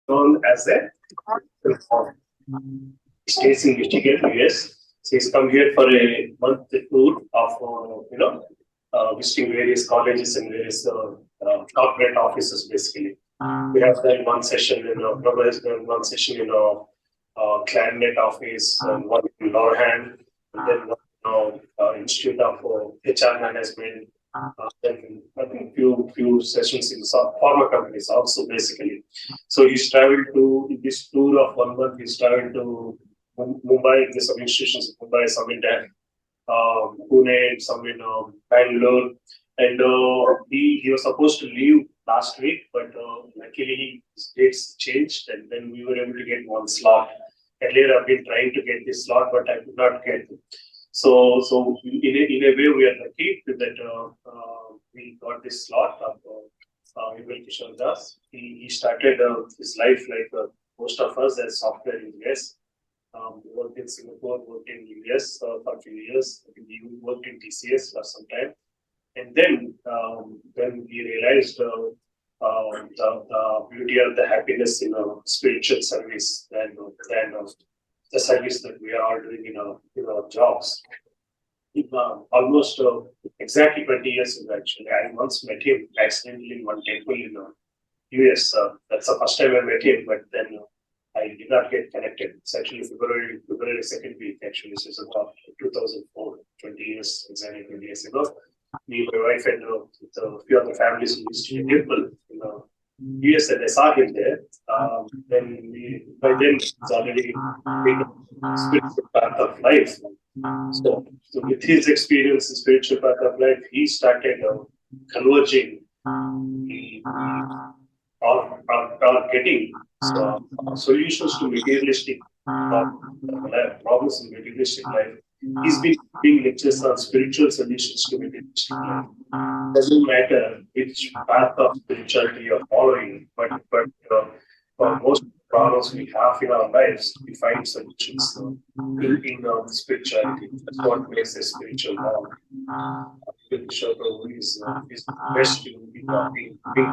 known as a reform. He stays in Michigan, US. So he's come here for a month tour of, visiting various colleges and various corporate offices, basically. We have done one session in Prabha has done one session in clarinet office and one in Lorhan, and then one Institute of HR Management. Then I think few sessions in some pharma companies also, basically. So he's traveled to in this tour of 1 month. He's traveled to Mumbai, the some institutions in Mumbai, some in Pune, some in Bangalore, and he was supposed to leave last week, but luckily his dates changed, and then we were able to get one slot. Earlier, I've been trying to get this slot, but I could not get it. So in a way, we are lucky that we got this slot of Yugal Kishore Das. He started his life like most of us as software engineers. Worked in Singapore, worked in US for a few years. He worked in TCS for some time, and then when we realized the beauty of the happiness in a spiritual service than the service that we are all doing in our jobs. Almost exactly 20 years ago, actually, I once met him accidentally in one temple in US. That's the first time I met him, but then I did not get connected. It's actually February 2nd week, actually. This is about 2004, 20 years, exactly 20 years ago. Me, my wife, and a few other families who used to be temple in US, and I saw him there. By then, it's already been a spiritual path of life. So with his experience in spiritual path of life, he started converging or getting solutions to materialistic problems in materialistic life. He's been giving lectures on spiritual solutions to materialistic life. Doesn't matter which path of spirituality you're following, but for most problems we have in our lives, we find solutions in spirituality. That's what makes a spiritual monk. Kishore Prabhu is best in being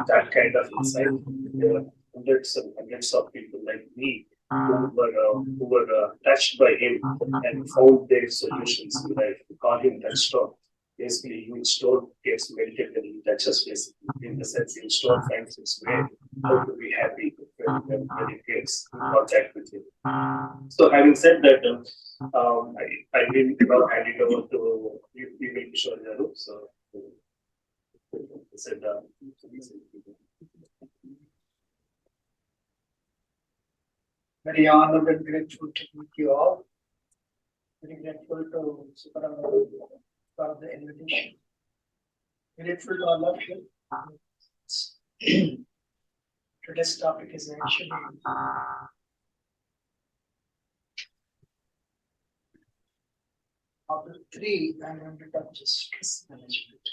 that kind of insight. There are hundreds and hundreds of people like me who were touched by him and found their solutions in life. We call him touchstone. Basically, huge stone gets melted and he touches, basically. In the sense, huge stone finds its way how to be happy when it gets in contact with him. So, having said that, I will now hand it over to Yugal Kishore Garu. So, said, very honored and grateful to meet you all. Very grateful to Suparam for the invitation. Grateful to all of you. Today's topic is actually of the three, I'm going to touch stress management.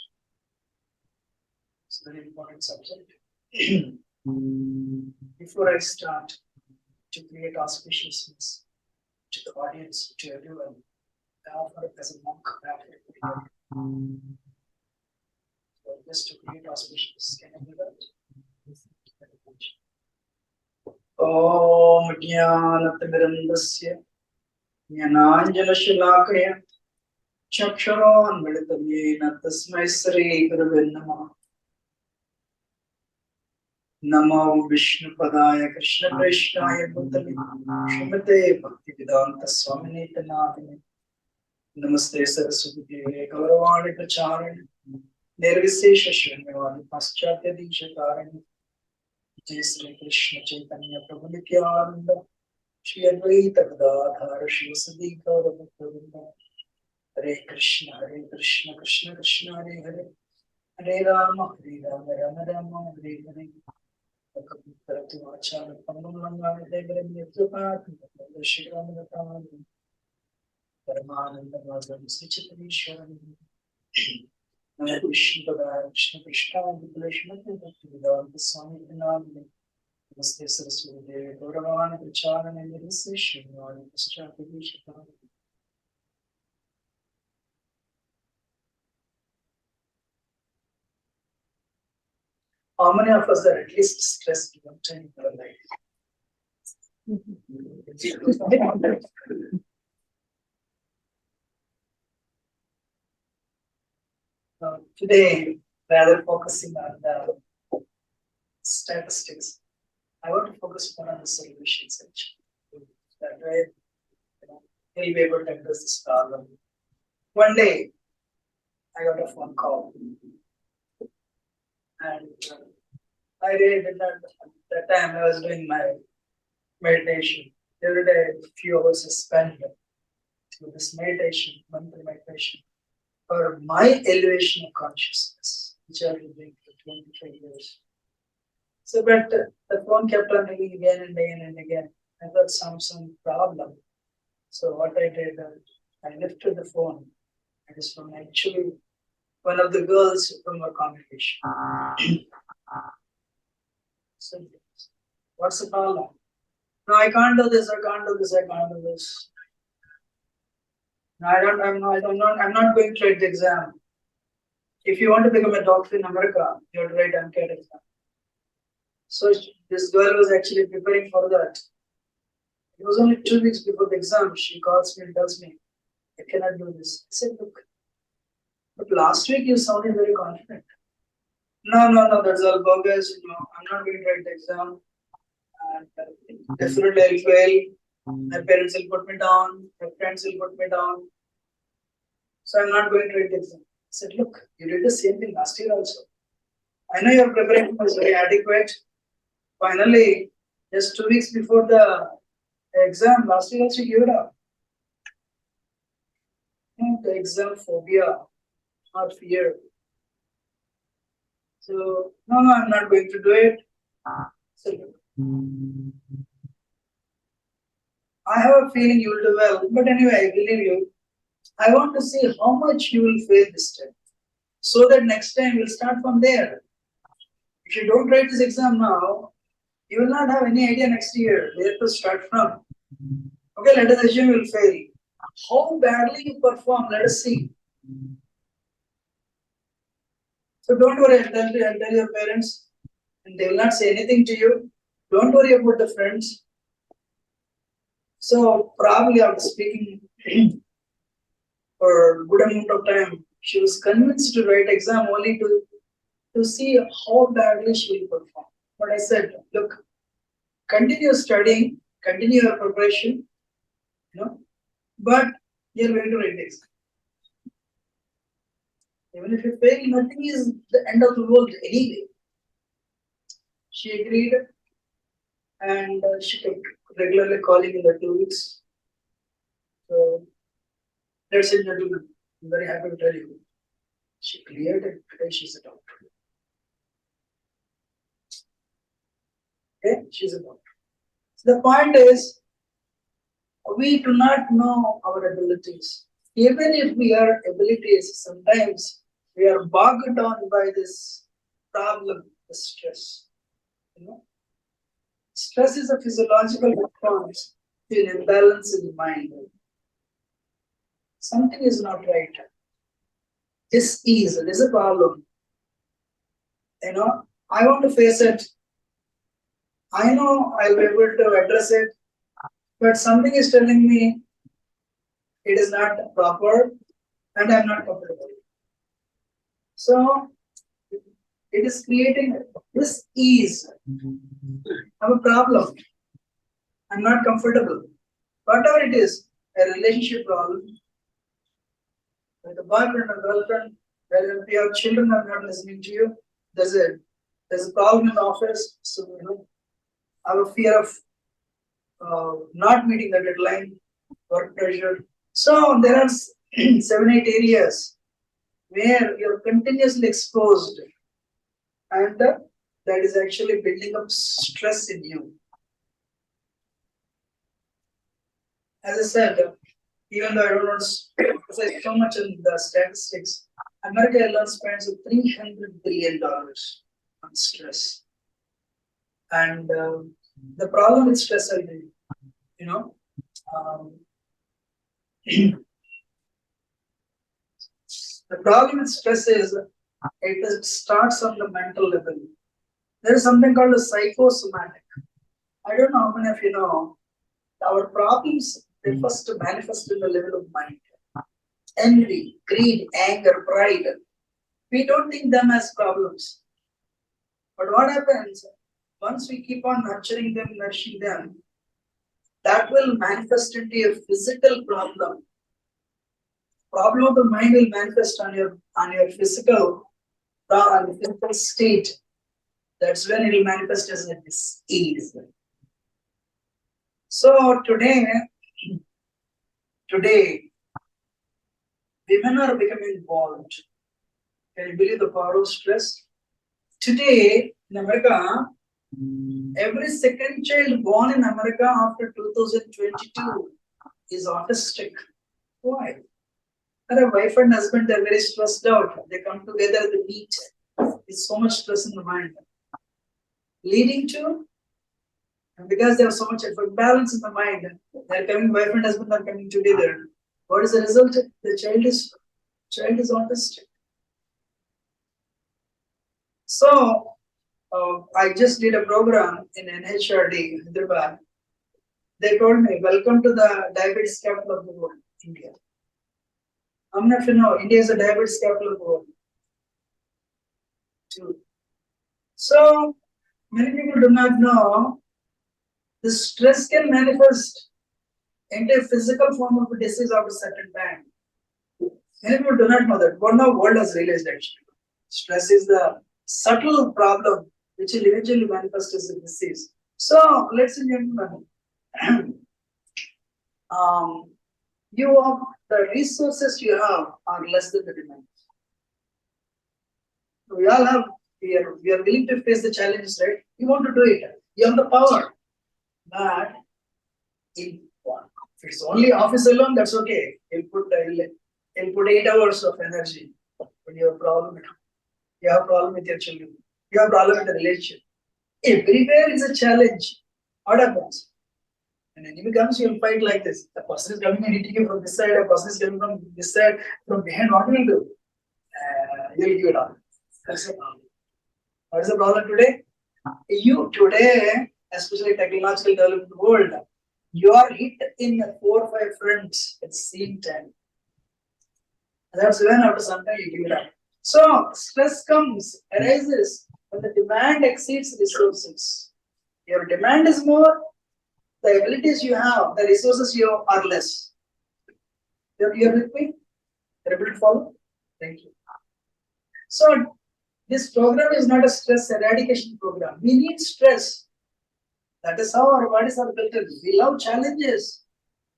It's a very important subject. Before I start, to create auspiciousness to the audience, to everyone, I offer as a monk so just to create auspiciousness, can I do that? Om Jnanatirandasya Jnananjalashilakaya Chaksharon Meditavena Tasmai Sri Gurave Namah. Namo Vishnu Padaya Krishna Krishnaya Bhutale Srimate Bhakti Vedanta Swamini Tanadine Namaste Saraswati Deve Gauravani Pracharani Nirvisesha Shrivani Paschatya Dikshakarani Jai Sri Krishna Chaitanya Prabhu Nityananda Shri Advaita Gadadhara Shivasadi Gauravagovinda Hare Krishna Krishna Krishna Hare Hare Hare Rama Rama Rama Hare Hare How many of us are at least stressed one time in our life? Today, rather focusing on the statistics, I want to focus more on the solutions actually. That way, we'll be able to address this problem. One day, I got a phone call, and I really did not. At that time, I was doing my meditation. Every day, a few hours I spent to this meditation, monthly meditation, for my elevation of consciousness, which I've been doing for 25 years. So, but the phone kept on ringing again and again and again. I got some problem. So what I did, I lifted the phone. It is from actually one of the girls from our congregation. So, what's the problem? No, I can't do this. I can't do this. I can't do this. No, I'm not going to write the exam. If you want to become a doctor in America, you have to write MCAT exam. So this girl was actually preparing for that. It was only 2 weeks before the exam. She calls me and tells me, I cannot do this. I said, look, but last week you sounded very confident. No, that's all bogus. No, I'm not going to write the exam. And definitely I'll fail. My parents will put me down. My friends will put me down. So I'm not going to write the exam. I said, look, you did the same thing last year also. I know your preparation was very adequate. Finally, just 2 weeks before the exam, last year also you gave it up. The exam phobia, not fear. So, no, I'm not going to do it. So, I have a feeling you will do well, but anyway, I believe you. I want to see how much you will fail this time, so that next time we'll start from there. If you don't write this exam now, you will not have any idea next year where to start from. Okay, let us assume you will fail. How badly you perform, let us see. So don't worry, I'll tell your parents, and they will not say anything to you. Don't worry about the friends. So probably after speaking for a good amount of time, she was convinced to write exam only to see how badly she will perform. But I said, look, continue studying, continue your preparation, but you're going to write the exam. Even if you fail, nothing is the end of the world anyway. She agreed, and she kept regularly calling in the 2 weeks. So, that's it, gentlemen. I'm very happy to tell you. She cleared it. Today she's a doctor. Okay, she's a doctor. So the point is, we do not know our abilities. Even if we are abilities, sometimes we are bogged down by this problem, the stress. Stress is a physiological response to an imbalance in the mind. Something is not right. This is a problem. I want to face it. I know I'll be able to address it, but something is telling me it is not proper and I'm not comfortable. So it is creating this ease. I have a problem. I'm not comfortable. Whatever it is, a relationship problem, with a boyfriend or girlfriend, where if your children are not listening to you, there's a problem in the office. So I have a fear of not meeting the deadline, work pressure. So there are 7-8 areas where you're continuously exposed, and that is actually building up stress in you. As I said, even though I don't want to emphasize so much in the statistics, America alone spends $300 billion on stress. And the problem with stress, the problem with stress is it starts on the mental level. There is something called a psychosomatic. I don't know how many of you know, our problems, they first manifest in the level of mind. Envy, greed, anger, pride. We don't think them as problems. But what happens, once we keep on nurturing them, nourishing them, that will manifest into a physical problem. Problem of the mind will manifest on your physical, physical state. That's when it will manifest as a disease. So today, women are becoming bold. Can you believe the power of stress? Today, in America, every second child born in America after 2022 is autistic. Why? Their wife and husband are very stressed out. They come together, they meet. It's so much stress in the mind. Leading to, and because they have so much balance in the mind, they're coming, wife and husband are coming together. What is the result? The child is autistic. So, I just did a program in NHRD, Hyderabad. They told me, welcome to the diabetes capital of the world, India. How many of you know India is the diabetes capital of the world? Two. So, many people do not know the stress can manifest into a physical form of a disease after a certain time. Many people do not know that, but now world has realized actually. Stress is the subtle problem which will eventually manifest as a disease. So, ladies and gentlemen, the resources you have are less than the demand. We all have, we are willing to face the challenges, right? You want to do it. You have the power. But if it's only office alone, that's okay. You'll put 8 hours of energy. But you have a problem. You have a problem with your children. You have a problem with the relationship. Everywhere is a challenge. What happens? When an enemy comes, you'll fight like this. The person is coming and hitting you from this side, a person is coming from this side, from behind. What will you do? You'll give it up. That's the problem. What is the problem today? You today, especially technological developed world, you are hit in 4 or 5 fronts at the same time. That's when after some time you give it up. So stress arises when the demand exceeds resources. Your demand is more, the abilities you have, the resources you have are less. You're with me? You're able to follow? Thank you. So this program is not a stress eradication program. We need stress. That is how our bodies are built. We love challenges.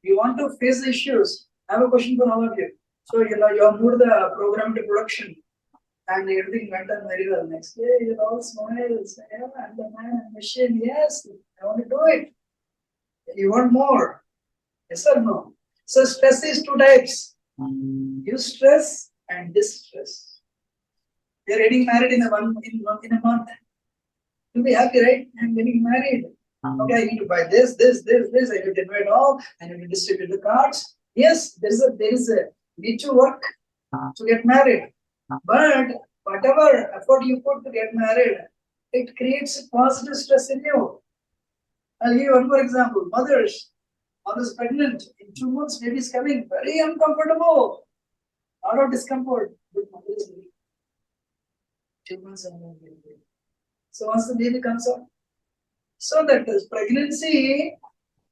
We want to face issues. I have a question for all of you. So, you have moved the program to production and everything went on very well. Next day, you all smiles. Yeah, I'm the man, I'm machine. Yes, I want to do it. You want more? Yes or no? So, stress is 2 types. Eustress and distress. You're getting married in a month. You'll be happy, right? I'm getting married. Okay, I need to buy this. I need to invite all. I need to distribute the cards. Yes, there is a need to work to get married. But whatever effort you put to get married, it creates positive stress in you. I'll give you one more example. Mothers pregnant in 2 months, baby is coming, very uncomfortable. A lot of discomfort. But mother is very 2 months and then baby. So once the baby comes out, so that pregnancy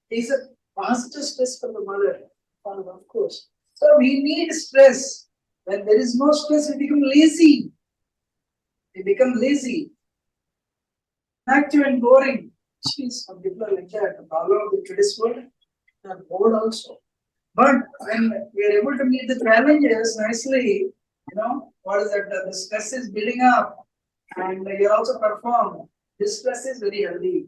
is a positive stress for the mother, of course. So we need stress. When there is no stress, we become lazy. Active and boring. Jeez, some people are like that. The problem of today's world, they are bored also. But when we are able to meet the challenges nicely, what is that? The stress is building up and you also perform. This stress is very healthy.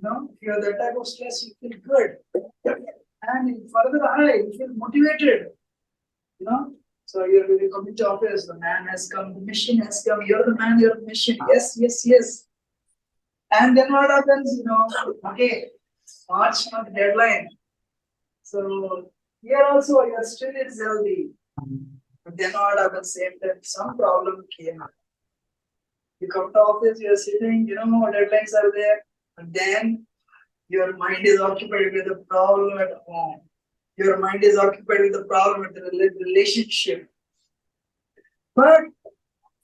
If you have that type of stress, you feel good. And further high, you feel motivated. So you're coming to office, the man has come, the machine has come, you're the man, you're the machine. Yes. And then what happens, okay, March month deadline. So here also your still is healthy. But then what happens, same time, some problem came up. You come to office, you're sitting, deadlines are there. And then Your mind is occupied with the problem at home. Your mind is occupied with the problem with the relationship. But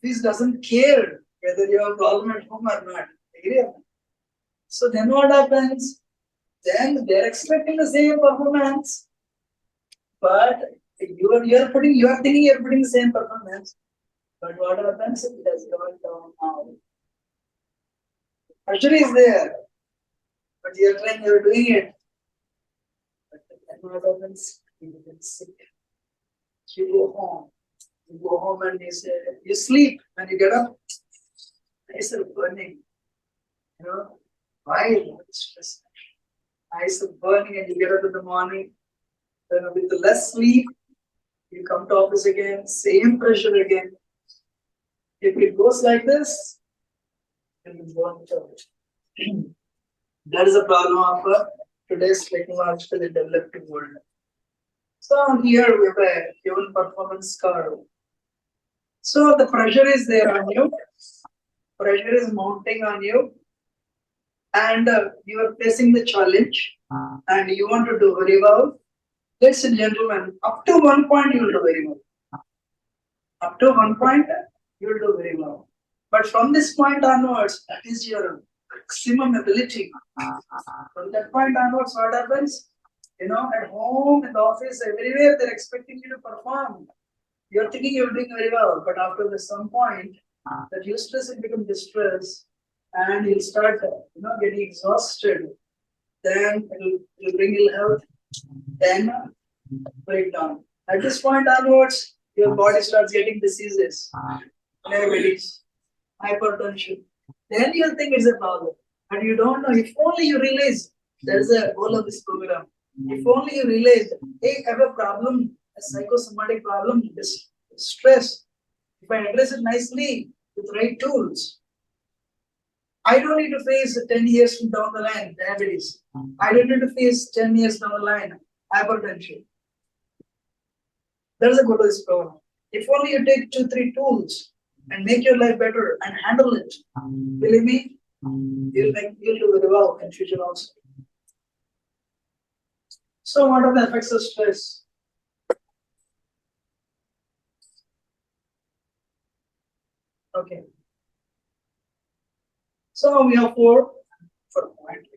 this doesn't care whether you have a problem at home or not. Agree? So then what happens? Then they're expecting the same performance, but you're thinking you're putting the same performance. But what happens? It has gone down now. Pressure is there, but you're doing it. But then what happens? You get sick. You go home. You go home and you sleep. When you get up, eyes are burning. Why? Stress. Eyes are burning, and you get up in the morning. Then with the less sleep, you come to office again, same pressure again. If it goes like this, then you burn out. That is the problem of today's technologically developed world. So here we have a given performance curve. So the pressure is there on you. Pressure is mounting on you. And you are facing the challenge. And you want to do very well. Ladies and gentlemen, up to one point you will do very well. Up to one point you will do very well. But from this point onwards, that is your maximum ability. From that point onwards, what happens? At home, in the office, everywhere, they're expecting you to perform. You're thinking you're doing very well, but after some point, that eustress will become distress, and you'll start, getting exhausted. Then it'll bring ill health. Then breakdown. At this point onwards, your body starts getting diseases, diabetes, hypertension. Then you'll think it's a problem, and you don't know. If only you realize there is a goal of this program. If only you realize, hey, I have a problem, a psychosomatic problem, this stress. If I address it nicely with right tools, I don't need to face 10 years down the line diabetes. I don't need to face 10 years down the line hypertension. There's a goal of this program. If only you take 2-3 tools and make your life better and handle it, believe me, you'll do very well in future also. So what are the effects of stress? Okay. So we have four points.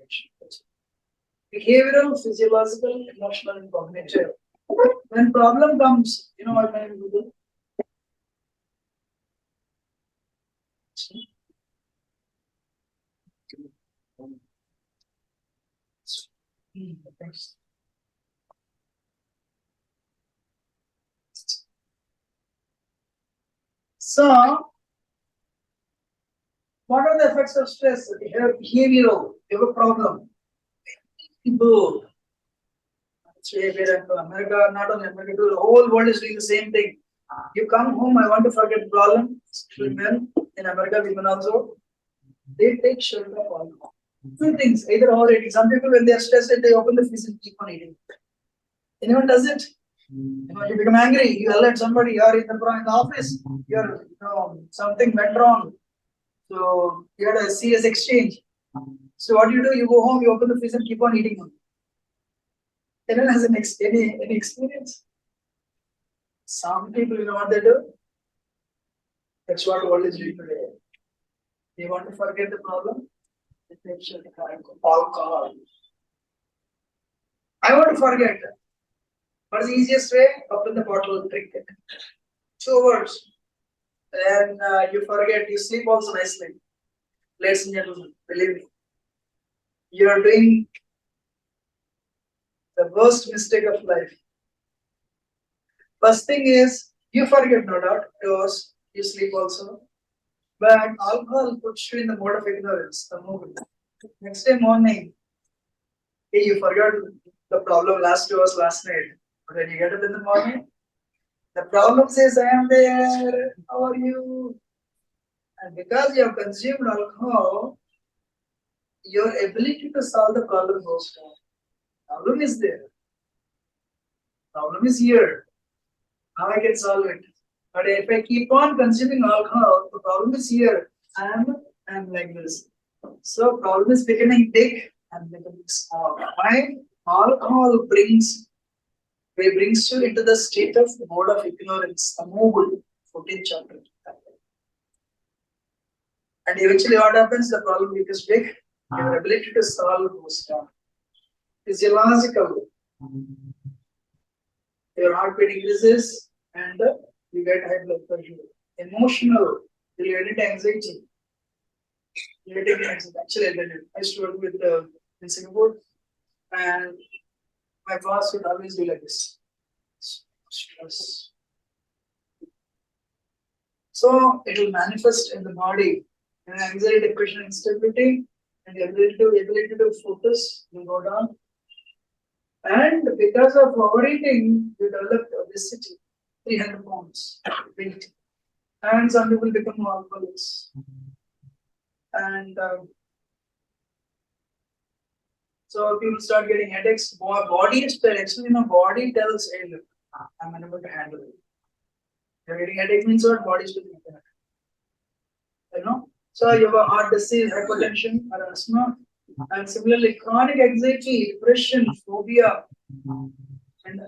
Behavioral, physiological, emotional, and cognitive. When problem comes, you know what I will do? Thanks. So, what are the effects of stress? Behavioral, you have a problem. People, America, not only America, the whole world is doing the same thing. You come home, I want to forget the problem. Men in America, women also, they take shelter of alcohol. Two things, either overeating. Some people, when they are stressed, they open the fridge and keep on eating. Anyone does it? You become angry, you yell at somebody, you are in the office, something went wrong. So you had a serious exchange. So what do? You go home, you open the fridge and keep on eating them. Anyone has any experience? Some people, you know what they do? That's what the world is doing today. They want to forget the problem. They take alcohol. I want to forget. What is the easiest way? Open the bottle, drink it. 2 words. Then you forget, you sleep also nicely. Ladies and gentlemen, believe me, you are doing the worst mistake of life. First thing is, you forget, no doubt, because you sleep also. But alcohol puts you in the mode of ignorance, the moment. Next day morning, hey, you forgot the problem last 2 hours last night. But when you get up in the morning, the problem says, I am there, how are you? And because you have consumed alcohol, your ability to solve the problem goes down. Problem is there. Problem is here. How I can solve it. But if I keep on consuming alcohol, the problem is here. I am like this. So problem is becoming big and becoming small. Why? Alcohol brings you into the state of mode of ignorance, a mobile, 14th chapter. And eventually what happens? The problem becomes big. Your ability to solve goes down. Physiological. Your heartbeat increases and you get high blood pressure. Emotional, you get anxiety. You get anxiety. Actually, I used to work with in Singapore, and my boss would always do like this. Stress. So it will manifest in the body. And anxiety, depression, instability, and the ability to focus will go down. And because of overeating, you develop obesity, 300 pounds, weight. And some people become alcoholics. And so people start getting headaches. Body is actually, body tells, hey, look, I'm unable to handle it. You're getting headache means what? Body is doing it. So you have a heart disease, hypertension, or asthma. And similarly, chronic anxiety, depression, phobia, and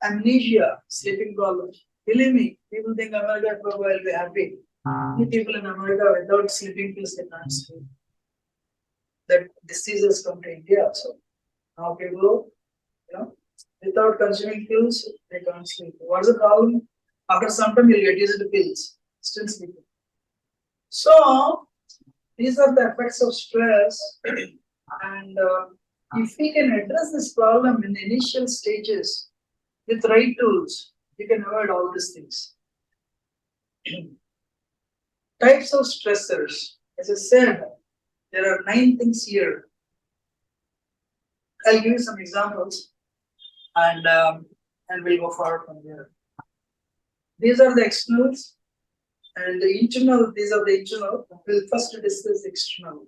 amnesia, sleeping problems. Believe me, people think America will be happy. Many people in America without sleeping pills they can't sleep. That diseases come to India. So now people, without consuming pills, they can't sleep. What's the problem? After some time, you'll get used to pills, still sleeping. So these are the effects of stress, and if we can address this problem in the initial stages with right tools, you can avoid all these things. Types of stressors. As I said, there are 9 things here. I'll give you some examples, and we'll go forward from there. These are the externals. And the internal, these are the internal. We'll first discuss external.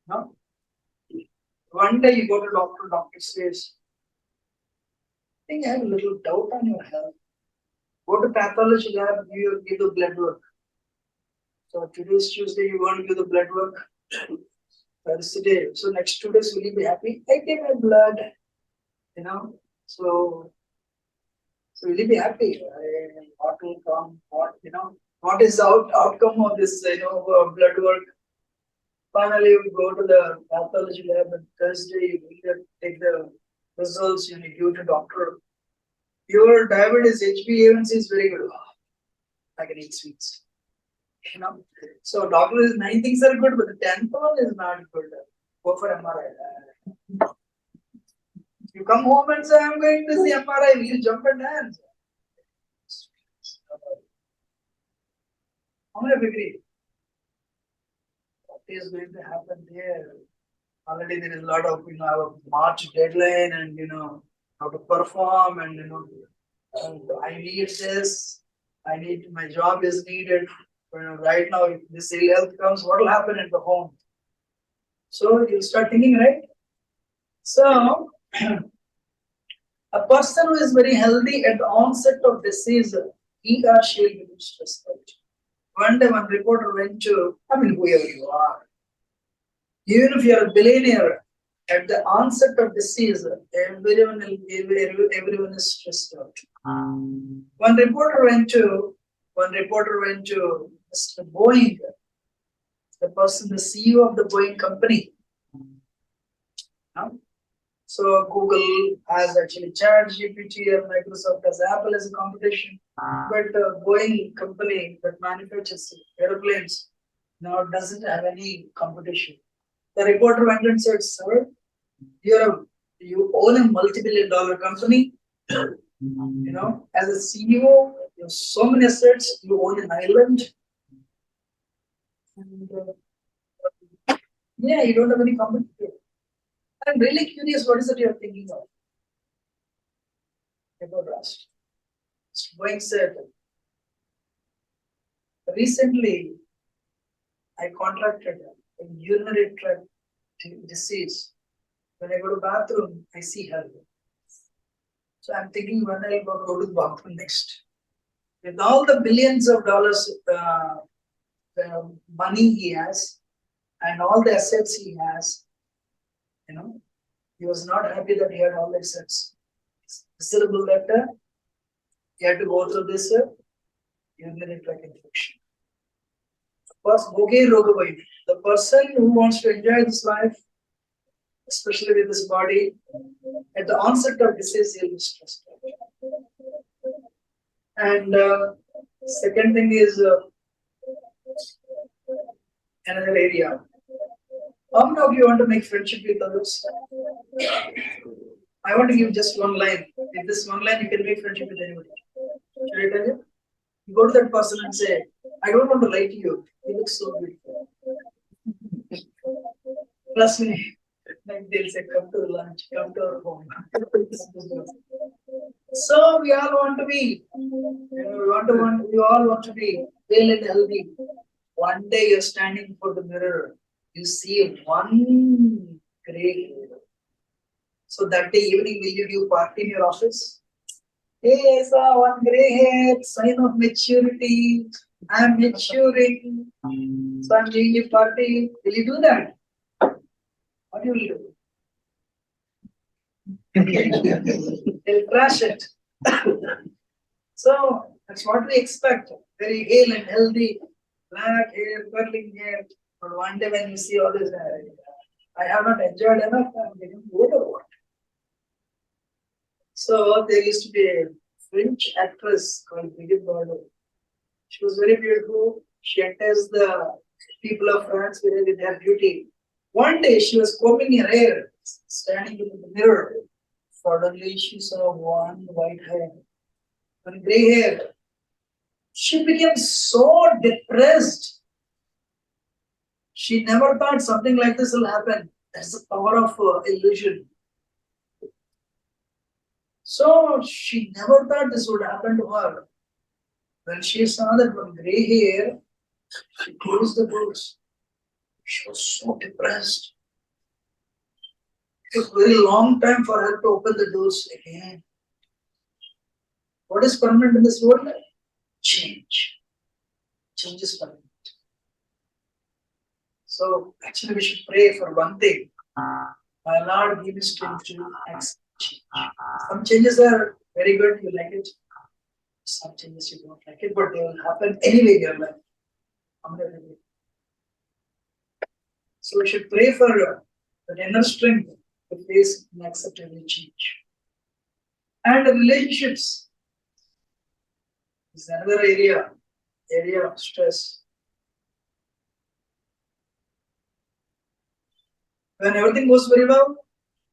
No? One day you go to doctor says, I think I have a little doubt on your health. Go to pathology lab, give the blood work. So today's Tuesday, you want to give the blood work. Thursday. So next 2 days, will you be happy? I give my blood. So will you be happy? What will come? What is the outcome of this, blood work? Finally, you go to the pathology lab and Thursday, you take the results, you give to doctor. Your diabetes, HbA1c is very good. I can eat sweets. So doctor is 9 things are good, but the 10th one is not good. Go for MRI. You come home and say, I'm going to see MRI, we'll jump and dance. How many agree? What is going to happen there? Already there is a lot of, a March deadline and, how to perform and, and I need this, my job is needed. Right now, if this ill health comes, what will happen at the home? So you start thinking, right? So, a person who is very healthy at the onset of disease, he or she will become stressed out. One day, one reporter went to, whoever you are, even if you are a billionaire, at the onset of disease, everyone is stressed out. One reporter went to Mr. Boeing, the CEO of the Boeing company. So Google has actually ChatGPT, and Microsoft has Apple as a competition. But Boeing company that manufactures airplanes now doesn't have any competition. The reporter went and said, sir, you own a multi-billion-dollar company. As a CEO, you have so many assets, you own an island. And, you don't have any competition. I'm really curious, what is it you're thinking of? Boeing said, recently I contracted a urinary tract disease. When I go to bathroom, I see her. So I'm thinking when I'll go to the bathroom next. With all the billions of dollars money he has and all the assets he has, He was not happy that he had all the sets. It's miserable that he had to go through this urinary tract infection. The person who wants to enjoy this life, especially with this body, at the onset of disease, he'll be stressed. And second thing is another area. How many of you want to make friendship with others? I want to give just one line. With this one line, you can make friendship with anybody. Should I tell you? You go to that person and say, I don't want to lie to you. You look so beautiful. Trust me. Like they'll say, come to lunch, come to our home. So we all want to be, we all want to be well and healthy. One day you're standing before the mirror, you see one gray hair. So that day evening, will you give party in your office? Hey, I saw one gray hair, sign of maturity. I'm maturing. So I'm giving you party. Will you do that? What will you do? They'll crash it. So that's what we expect. Very hale and healthy, black hair, curling hair. But one day when you see all this, I have not enjoyed enough. I'm getting bored or what? So there used to be a French actress called Brigitte Bardot. She was very beautiful. She enters the people of France with her beauty. One day she was combing her hair, standing in the mirror. Suddenly she saw one white hair, one gray hair. She became so depressed. She never thought something like this will happen. That's the power of illusion. So she never thought this would happen to her. When she saw that one gray hair, she closed the doors. She was so depressed. It took a very long time for her to open the doors again. What is permanent in this world? Change. Change is permanent. So actually we should pray for one thing. My Lord, give me strength to accept change. Some changes are very good, you like it. Some changes you don't like it, but they will happen anyway in your life. So we should pray for the inner strength to face and accept every change. And the relationships is another area of stress. When everything goes very well,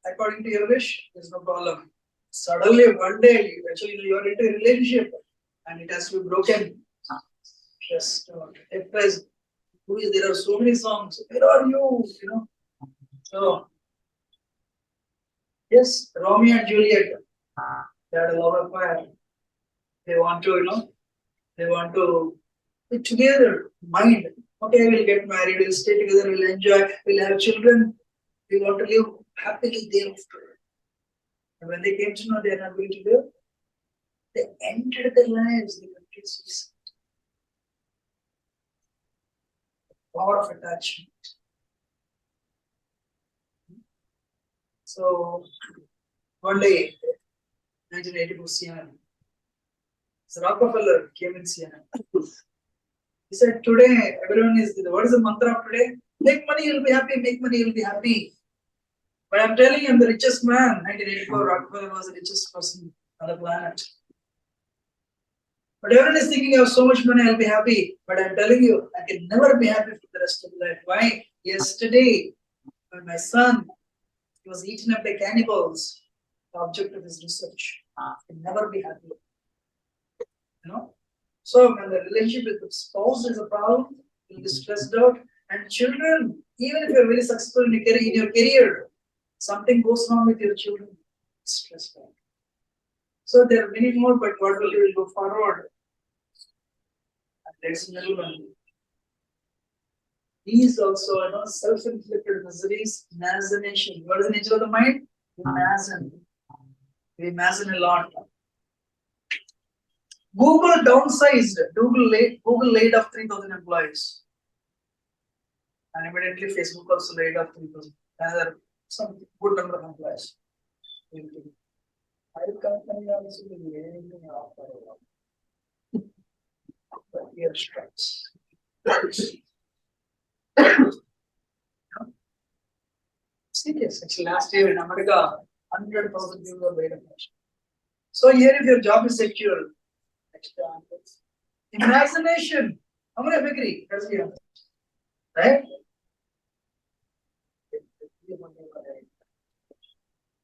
according to your wish, there's no problem. Suddenly, one day, you are into a relationship and it has to be broken. Just depressed. There are so many songs. Where are you? So, yes, Romeo and Juliet, they had a love affair. They want to be together, mind. Okay, we'll get married, we'll stay together, we'll enjoy, we'll have children. We want to live happily thereafter. And when they came to know they are not going to live, they ended their lives. They committed suicide. Power of attachment. So one day, 1984 Siena, Rockefeller came in Siena. He said, today everyone is, what is the mantra of today? Make money, you'll be happy, make money, you'll be happy. But I'm telling you, I'm the richest man. 1984, Rockefeller was the richest person on the planet. But everyone is thinking, I have so much money, I'll be happy. But I'm telling you, I can never be happy for the rest of life. Why? Yesterday, when my son was eaten up by cannibals, the object of his research, I can never be happy. So when the relationship with the spouse is a problem, you'll be stressed out. And children, even if you're very successful in your career, something goes wrong with your children, stressed out. So there are many more, but what will you go forward? And there's another one. These also self-inflicted miseries, imagination. What is the nature of the mind? Imagine. We imagine a lot. Google downsized. Google laid off 3,000 employees. And immediately Facebook also laid off 3,000. Another some good number of employees. Private company also will be anything after year strikes. Serious. Actually, last year in America, 100,000 people were made. So here, if your job is secure, imagination. How many of you agree? That's the answer. Right?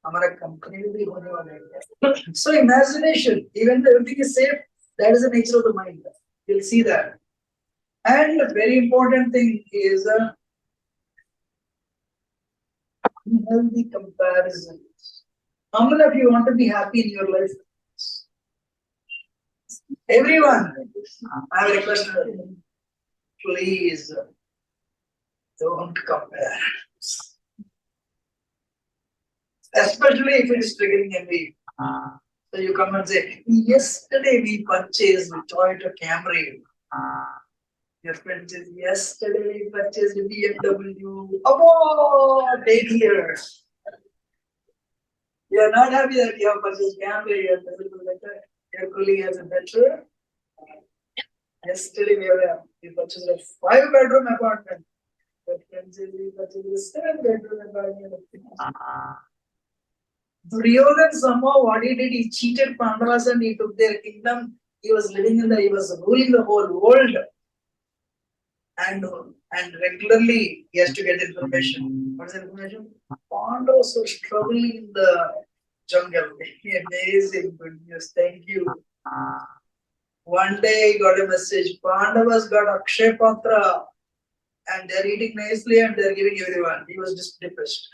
Our company will be होने वाला है. So imagination, even though everything is safe, that is the nature of the mind. You'll see that. And a very important thing is unhealthy comparisons. How many of you want to be happy in your life? Everyone, I have a request for you. Please don't compare. Especially if it is triggering envy. So you come and say, yesterday we purchased a Toyota Camry. Your friend says, yesterday we purchased a BMW. Oh, 8 years. You are not happy that you have purchased Camry. Your colleague has a better. Yesterday we purchased a 5-bedroom apartment. Your friend says we purchased a 7-bedroom apartment. Duryodhan somehow what he did, he cheated Pandavas and he took their kingdom. He was ruling the whole world. And regularly he has to get information. What is the information? Pandavas were struggling in the jungle. Amazing, good news. Thank you. One day he got a message. Pandavas got Akshay Patra and they're eating nicely and they're giving everyone. He was just depressed.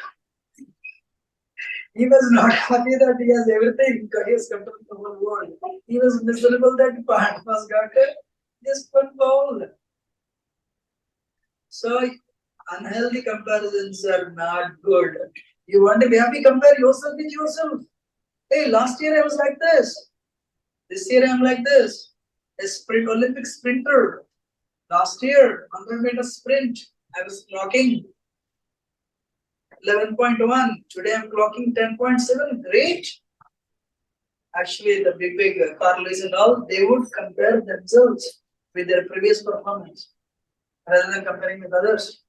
He was not happy that he has everything. He has control of the whole world. He was miserable that Pandavas got just one bowl. So unhealthy comparisons are not good. You want to be happy, compare yourself with yourself. Hey, last year I was like this. This year I am like this. A Olympic sprinter. Last year, 100-meter sprint, I was clocking 11.1. Today I'm clocking 10.7. Great. Actually, the big Carlos and all, they would compare themselves with their previous performance rather than comparing with others.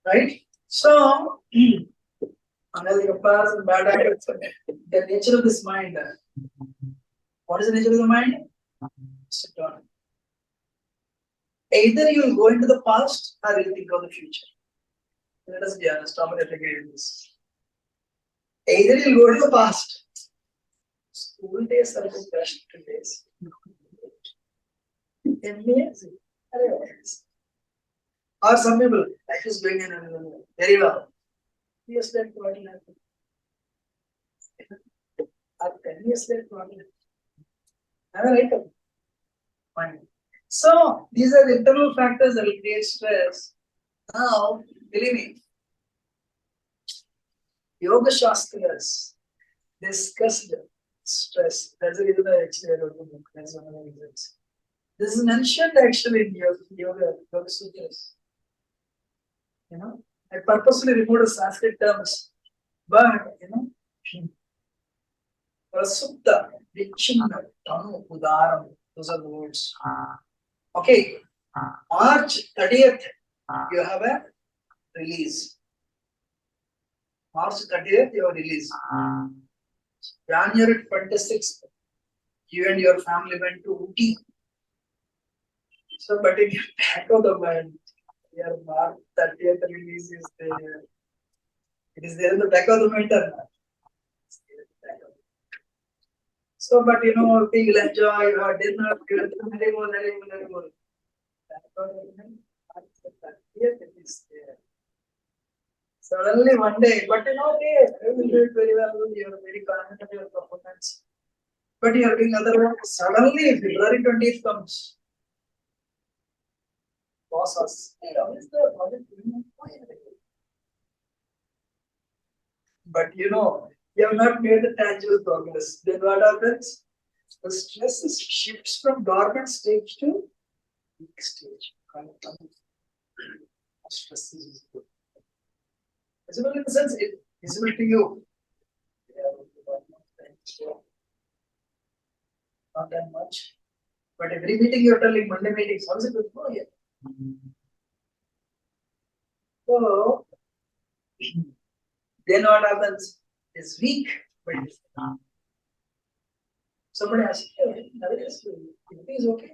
Right? So, unhealthy comparison, bad habits, the nature of this mind. What is the nature of the mind? Sit down. Either you will go into the past or you will think of the future. Let us be honest, how many agree with this? Either you will go to the past. School days are the best days. Amazing. Or some people, life is going in very well. Years later, what will happen? Or 10 years later, what will happen? Am I right? Fine. So, these are the internal factors that will create stress. Now, believe me, Yoga Shastras discussed stress. That's the reason I actually wrote the book. That's one of the reasons. This is mentioned actually in Yoga Sutras. You know, I purposely removed the Sanskrit terms, but Prasupta, Vichinna, Tanu, Udaram, those are the words. Okay, March 30th, you have a release. March 30th, you have a release. January 26th, you and your family went to Uti. So, but in your back of the mind, your March 30th release is there. It is there in the back of the mind. So, but we will enjoy your dinner, honeymoon. It is there. Suddenly one day, but you will do it very well, you are very confident of your performance. But you are doing other work. Suddenly, February 20th comes. Boss asks, hey, how is the project doing? But you have not made the tangible progress. Then what happens? The stress shifts from dormant stage to weak stage. Stress is good. Visible in the sense, visible to you. Not that much. But every meeting you're telling Monday meetings, how is it good for you? So then what happens? This week, but somebody asks, hey, everything is okay.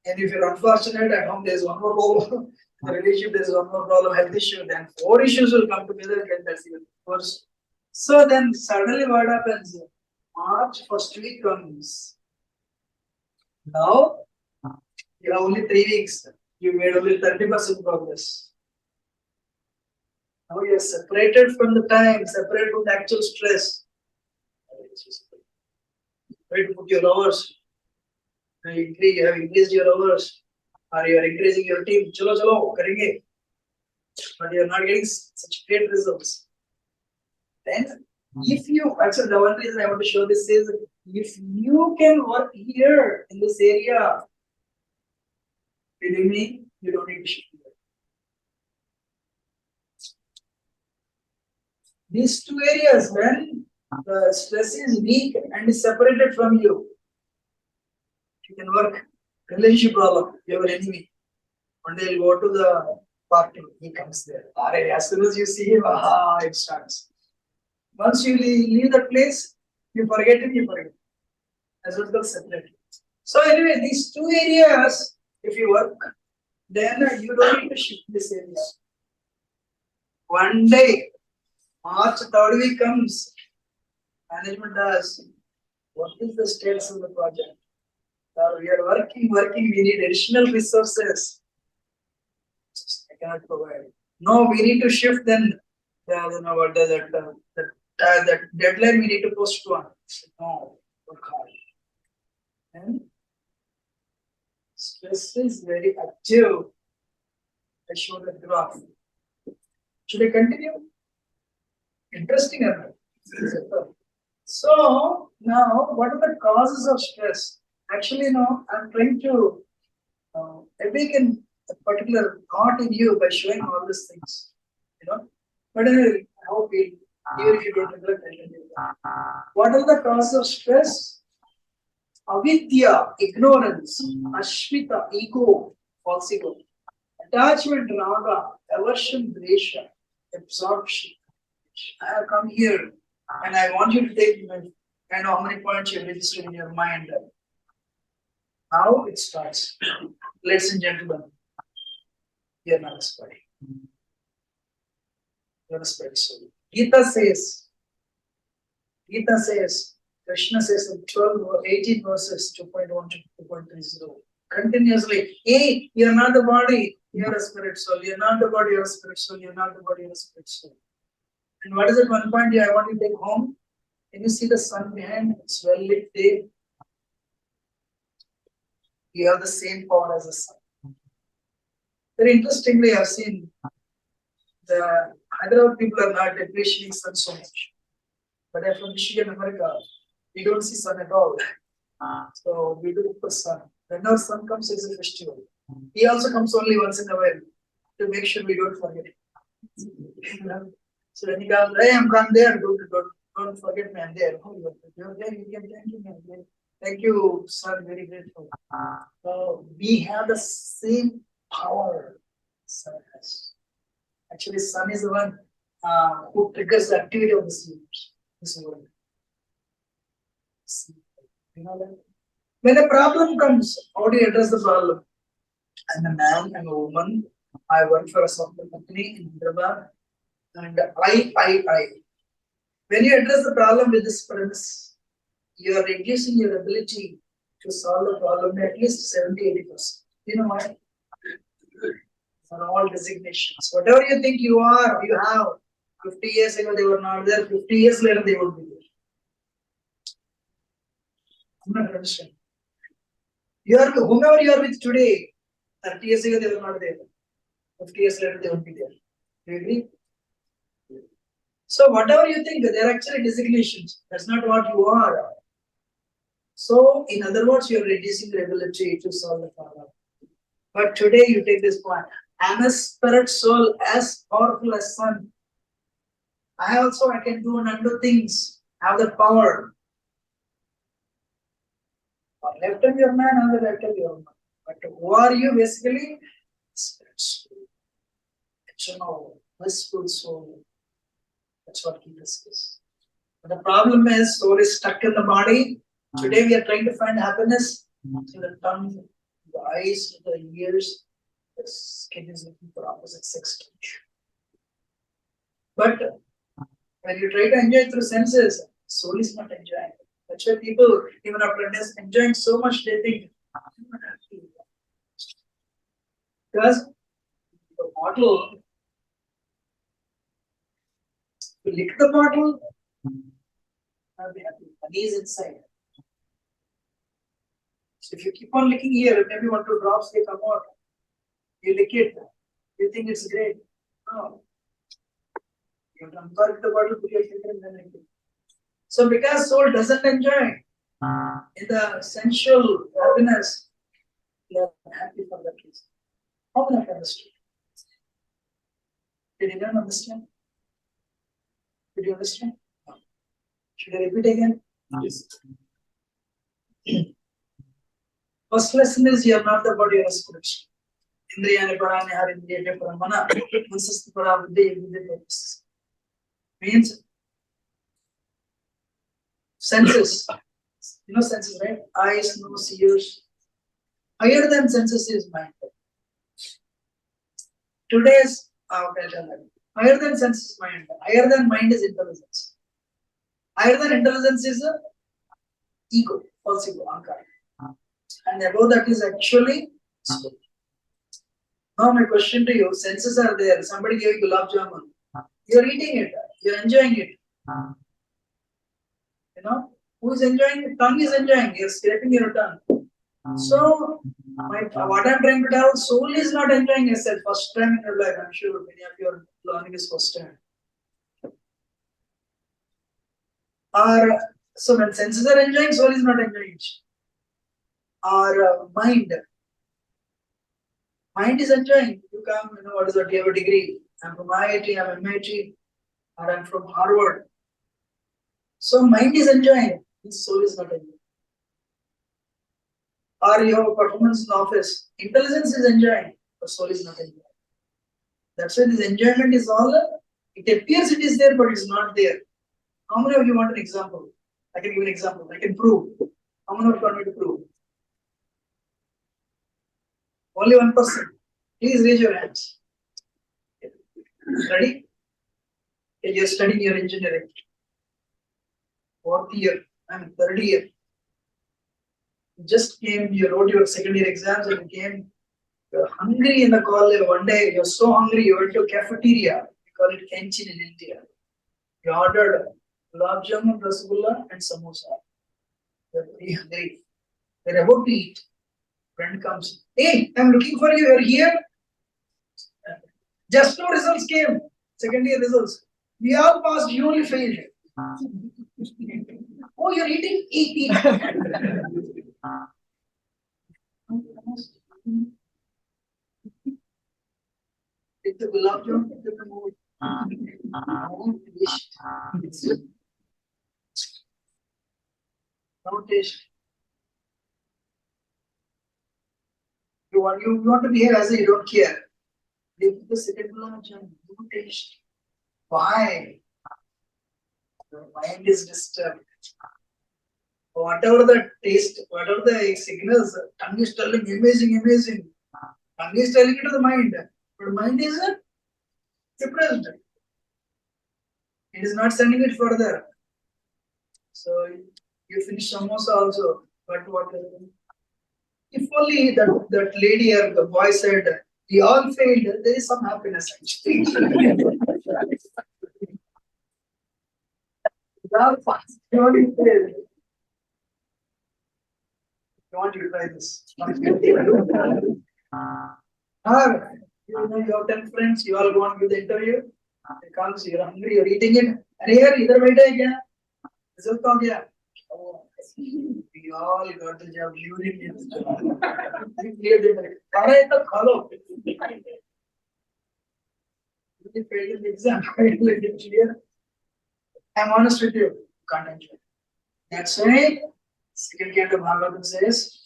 And if you're unfortunate at home, there's one more problem. In the relationship, there's one more problem, health issue, then 4 issues will come together and that's even worse. So then suddenly what happens? March first week comes. Now you have only 3 weeks. You made only 30% progress. Now you're separated from the time, separated from the actual stress. Try to put your hours. You have increased your hours, or you are increasing your team. Chalo, chalo, karenge. But you are not getting such great results. Then, if you, actually, the one reason I want to show this is if you can work here in this area, believe me, you don't need to shift here. These two areas, when the stress is weak and is separated from you, you can work. Relationship problem, your enemy. One day you'll go to the party, he comes there. As soon as you see him, it starts. Once you leave that place, you forget him, you forget. As well as separate. So anyway, these two areas, if you work, then you don't need to shift this area. One day, March 3rd week comes, management does, what is the status of the project? We are working, we need additional resources. I cannot provide. No, we need to shift then, what does that deadline we need to postpone. No, work hard. And stress is very active. I showed a graph. Should I continue? Interesting, or not? So now, what are the causes of stress? Actually, no, I'm trying to awaken a particular thought in you by showing all these things. But I hope even if you don't neglect it. What are the causes of stress? Avidya, ignorance, ashmita, ego, false ego, attachment, raga, aversion, dvesha, absorption. I have come here and I want you to take how many points you registered in your mind. Now it starts. Ladies and gentlemen, you are not a spy. You are a spy soul. Gita says, Krishna says in 18 verses 2.1 to 2.30, continuously, hey, you are not the body, you are a spirit soul. You are not the body, you are a spirit soul. You are not the body, you are a spirit soul. And what is at one point I want you to take home? Can you see the sun behind? It's well lit day. You have the same power as the sun. Very interestingly, I've seen the Hyderabad people are not appreciating sun so much. But I'm from Michigan, America. We don't see sun at all. So we do for sun. Whenever sun comes, it's a festival. He also comes only once in a while to make sure we don't forget it. So when he comes, hey, I'm there. Don't forget me. I'm there. Oh, you're there. You can thank you. Thank you, sir. Very grateful. We have the same power sun has. Actually, sun is the one who triggers the activity of this universe, this world. You know that? When a problem comes, how do you address the problem? I'm a man, I'm a woman. I work for a software company in Hyderabad. And I. When you address the problem with this premise, you are reducing your ability to solve the problem by at least 70-80%. You know why? For all designations. Whatever you think you are, you have. 50 years ago they were not there, 50 years later they would be there. I'm not understanding. Whomever you are with today, 30 years ago they were not there. 50 years later they would be there. Do you agree? So whatever you think, they are actually designations. That's not what you are. So in other words, you are reducing your ability to solve the problem. But today you take this point. I'm a spirit soul as powerful as sun. I can do and undo things. I have the power. Left of your man, on the left of your man. But who are you basically? Spirit soul. Eternal, blissful soul. That's what he discusses. But the problem is, soul is stuck in the body. Today we are trying to find happiness through the tongue, the eyes, the ears. The skin is looking for opposite sex touch. But when you try to enjoy through senses, soul is not enjoying. That's why people, even after enjoying so much, they think, I'm not happy. Because the bottle, you lick the bottle, I'll be happy. Money is inside. So if you keep on licking here, maybe 1 2 drops they come out. You lick it, you think it's great. No. You uncork the bottle, put your finger and then lick it. So because soul doesn't enjoy in the sensual happiness, you are happy for that reason. How can I understand? Did anyone understand? Did you understand? No. Should I repeat again? Yes. First lesson is you are not the body, you are a spirit. Indriyani parani har indriyani paramana mansasti parabuddhi buddhi purpose. Means senses. You know senses, right? Eyes, nose, ears. Higher than senses is mind. Today's higher than senses is mind. Higher than mind is intelligence. Higher than intelligence is ego, false ego, ankara. And above that is actually spirit. Now my question to you, senses are there. Somebody gave you gulab jamun. You're eating it. You're enjoying it. You know, who is enjoying it? Tongue is enjoying. You're scraping your tongue. So, what I'm trying to tell, soul is not enjoying itself first time in your life. I'm sure many of you are learning this first time. Or, so when senses are enjoying, soul is not enjoying it. Or mind. Mind is enjoying. You come, you know, what is that? You have a degree. I'm from IIT, I'm MIT, or I'm from Harvard. So mind is enjoying. His soul is not enjoying. Or you have a performance in the office. Intelligence is enjoying, but soul is not enjoying. That's why this enjoyment is all, it appears it is there, but it's not there. How many of you want an example? I can give an example. I can prove. How many of you want me to prove? Only one person. Please raise your hands. Ready? You're studying your engineering. 4th year, third year. You just came, you wrote your second year exams and you came, you're hungry in the college one day, you're so hungry, you went to cafeteria, we call it canteen in India. You ordered gulab jamun, rasgulla and samosa. You're very hungry. They're about to eat. Friend comes, hey, I'm looking for you, you're here. Just no results came, second year results. We all passed, you only failed. Oh, you're eating? Eat. Take the gulab jamun, take the mood. No taste. You want to behave as if you don't care. They put the second gulab jamun, no taste. Why? Your mind is disturbed. Whatever the taste, whatever the signals, tongue is telling amazing. Tongue is telling it to the mind, but mind is depressed. It is not sending it further. So you finish samosa also, but what happened? If only that lady or the boy said, we all failed, there is some happiness actually. You only failed. You want to try this? You know, you have 10 friends, you all go on with the interview. They comes, you're hungry, you're eating it. And here, either बैठे हैं क्या? Result हो गया. Oh, we all got the job. You didn't get the job. We cleared it. अरे तो खा लो. You failed in the exam. I let it clear. I'm honest with you. Can't enjoy. That's why second kind of Bhagavatam says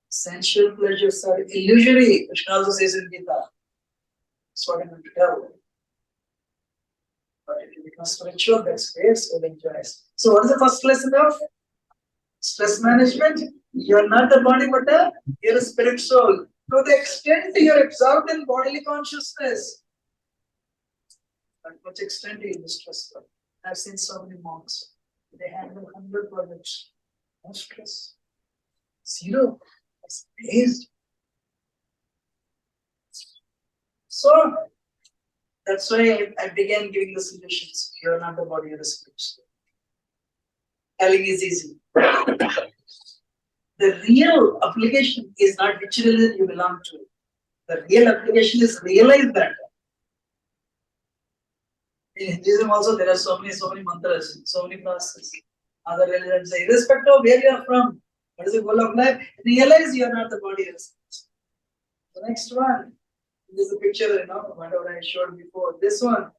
sensual pleasures are illusory. Krishna also says in Gita. That's what I'm going to tell. But if you become spiritual, that's where soul enjoys. So, what is the first lesson of stress management? You're not the body, but you're a spirit soul. To the extent you're absorbed in bodily consciousness, at much extent you are stressful. I've seen so many monks. They handle 100 projects. No stress. Zero. It's amazed. So that's why I began giving the solutions. You're not the body, you're the spirit. Telling is easy. The real application is not which religion you belong to. The real application is realize that. In Hinduism also there are so many mantras, so many processes. Other religions say, irrespective of where you are from, what is the goal of life? Realize you are not the body. The next one, this is a picture, whatever I showed before. This one,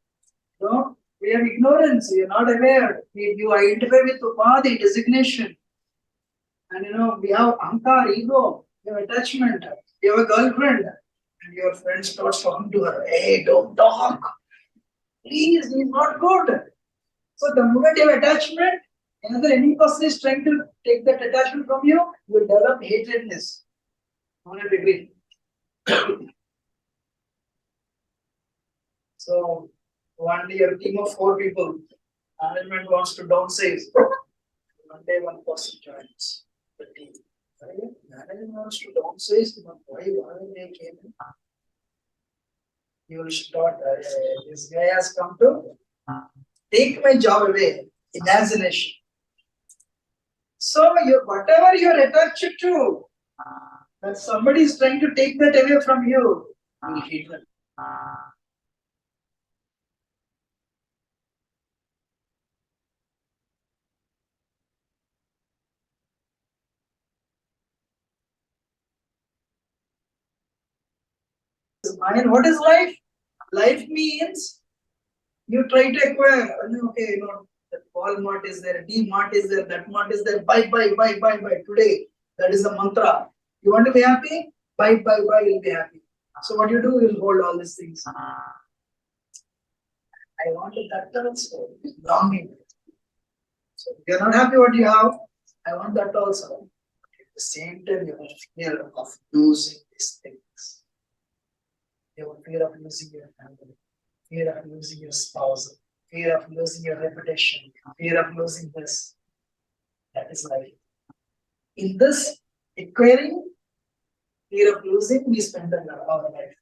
we have ignorance, we are not aware. You identify with upadhi, designation. And we have ahankar, ego, we have attachment, you have a girlfriend, and your friend starts talking to her, hey, don't talk. Please, he's not good. So the moment you have attachment, another any person is trying to take that attachment from you, you will develop hatredness. I want to agree. So one day a team of 4 people, management wants to downsize. One day one person joins the team. Management wants to downsize, why they came in? You will start, this guy has come to take my job away. Imagination. So whatever you're attached to, that somebody is trying to take that away from you, you will hate them. Mind, what is life? Life means you try to acquire, okay, that Walmart is there, D-Mart is there, that Mart is there, buy today. That is the mantra. You want to be happy? Buy, you'll be happy. So what you do, you'll hold all these things. I wanted that also, longing. So if you're not happy what you have, I want that also. At the same time, you have fear of losing these things. You have fear of losing your family, fear of losing your spouse, fear of losing your reputation, fear of losing this. That is life. In this acquiring, fear of losing, we spend our life.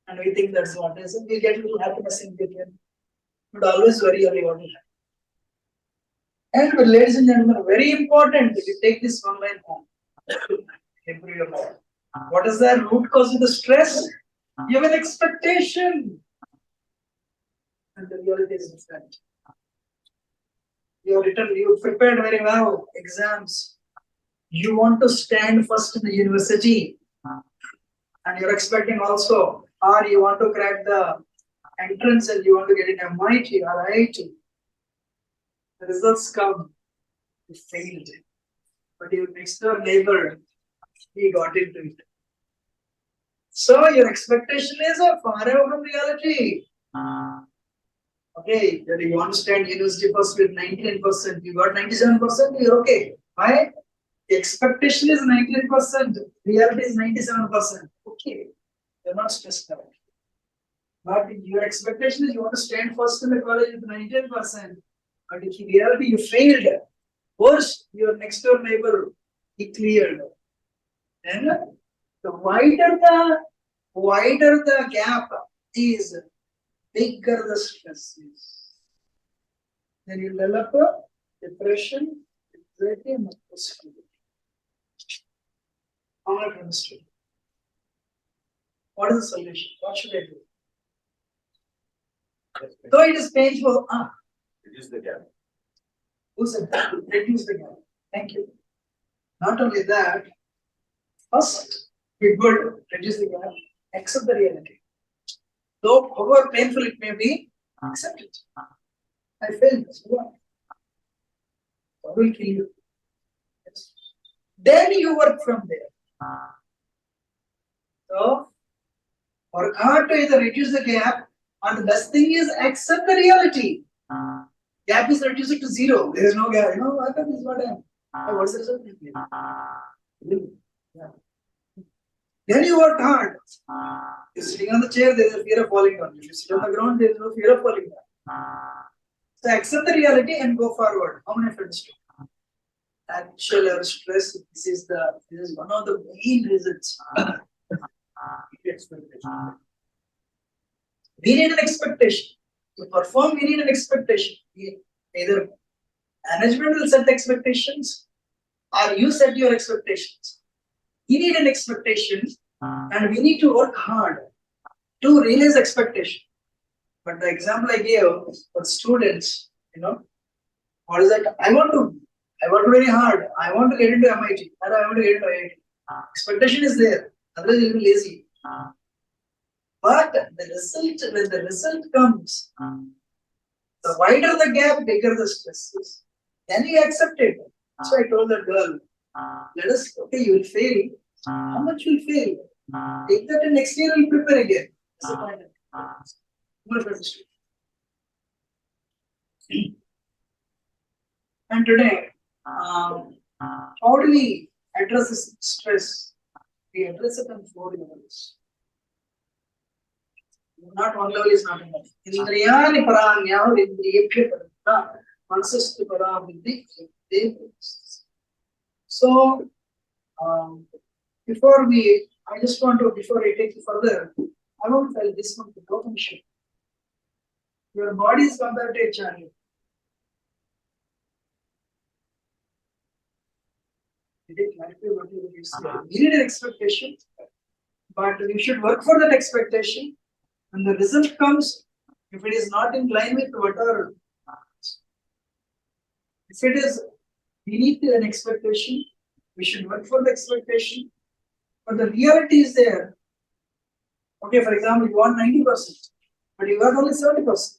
And we think that's what is it. We get a little happiness in between. But always worry only what will happen. And ladies and gentlemen, very important, if you take this one line home, improve your life. What is the root cause of the stress? You have an expectation. And the reality is different. You have written, you prepared very well, exams. You want to stand first in the university. And you're expecting also, or you want to crack the entrance and you want to get in MIT or IIT. The results come. You failed. But your next door neighbor, he got into it. So your expectation is far away from reality. Okay, you want to stand university first with 99%, you got 97%, you're okay. Why? The expectation is 99%, reality is 97%. Okay, you're not stressed out. But your expectation is you want to stand first in the college with 99%. But in reality, you failed. Worse, your next door neighbor, he cleared. And the wider the gap is, bigger the stress is. Then you develop a depression, anxiety, and depression. What is the solution? What should I do? Though it is painful, Reduce the gap. who said that? Reduce the gap. Thank you. Not only that, first, we would reduce the gap, accept the reality. Though however painful it may be, accept it. I failed. So what? God will kill you. Yes. Then you work from there. So work hard to either reduce the gap, and the best thing is accept the reality. Gap is reduced to zero. There is no gap. You know what happens? What happened? What's the result? Yeah. Then you work hard. You're sitting on the chair, there is a fear of falling down. If you sit on the ground, there is no fear of falling down. So accept the reality and go forward. How many friends do? Actual or stress, this is one of the main reasons. We need an expectation. To perform, we need an expectation. Either management will set expectations or you set your expectations. We need an expectation and we need to work hard to realize expectation. But the example I gave for students, what is that? I work very hard. I want to get into MIT. Or I want to get into IIT. Expectation is there. Otherwise, you'll be lazy. But the result, when the result comes, the wider the gap, bigger the stress is. Then you accept it. So I told the girl, you will fail. How much you will fail? Take that and next year we'll prepare again. That's the point. And today, how do we address this stress? We address it on 4 levels. Not one level is not enough. Indriyani paranyah indriyebhya paramita mansastu paraviddhi. So, before I take it further, I want to tell this one to definition. Your body is compared to a chariot. We need an expectation, but we should work for that expectation. When the result comes, if it is not in line with whatever, if it is beneath an expectation, we should work for the expectation. But the reality is there. Okay, for example, you want 90%, but you got only 70%.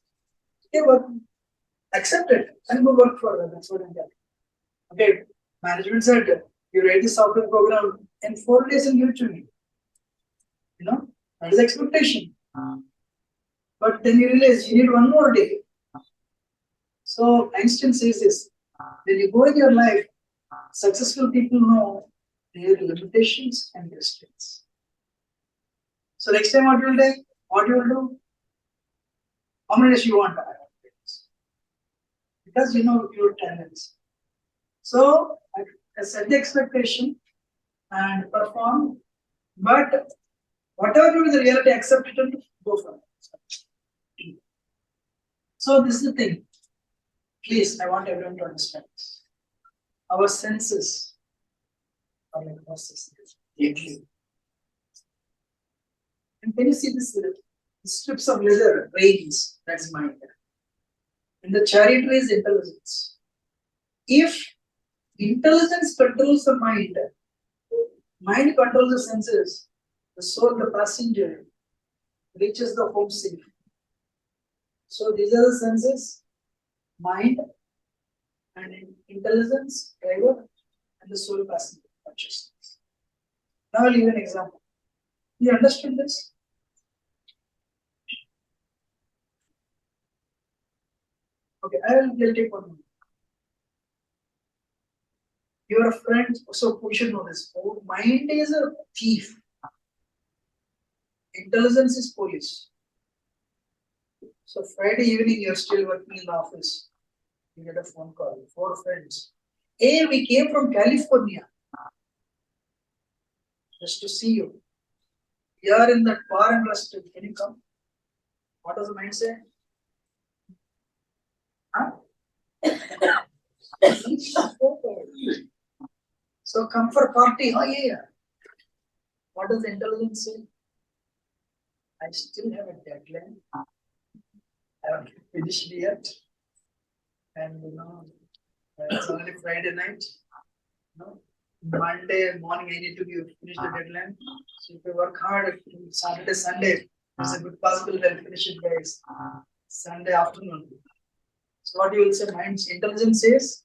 Okay, work, accept it and go work for that. That's what I'm telling. Okay, management said you write the software program in 4 days and give it to me. That is expectation. But then you realize you need 1 more day. So Einstein says this: when you go in your life, successful people know their limitations and their strengths. So next time what you will take? What you will do? How many days you want? Because you know your talents. So I set the expectation and perform, but whatever is the reality, accept it and go for it. So this is the thing. Please, I want everyone to understand this. Our senses are like horses. And can you see this? Strips of leather, reins, that's mind. And the chariotry is intelligence. If intelligence controls the mind controls the senses, the soul, the passenger, reaches the home safe. So these are the senses, mind, and intelligence, driver, and the soul, passenger, consciousness. Now I'll give an example. You understood this? Okay, I'll take 1 minute. You're a friend, so we should know this. Mind is a thief. Intelligence is police. So Friday evening, you're still working in the office. You get a phone call, 4 friends. Hey, we came from California just to see you. We are in that bar and restaurant. Can you come? What does the mind say? Huh? So come for party. Oh yeah. What does the intelligence say? I still have a deadline. I haven't finished yet. And it's only Friday night. Monday morning I need to finish the deadline. So if you work hard, Saturday, Sunday, There's a good possibility I'll finish it by Sunday afternoon. So what you will say, mind's intelligence says,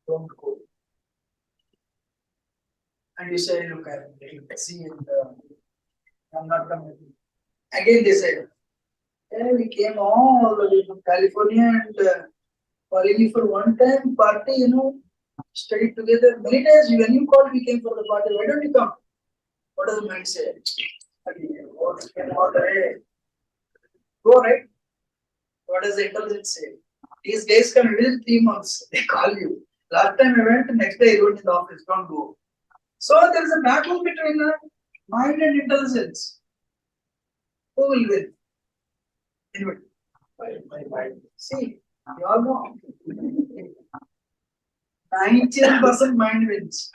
don't go. And you say, look, I'm busy and I'm not coming. Again they said, yeah, we came all the way from California and only for one time party, studied together. Many times when you called, we came for the party. Why don't you come? What does the mind say? Go, right? What does the intelligence say? These guys come within 3 months. They call you. Last time I went, next day I went in the office. Don't go. So there is a battle between mind and intelligence. Who will win? Anyway, mind. See, you all know. 90% mind wins.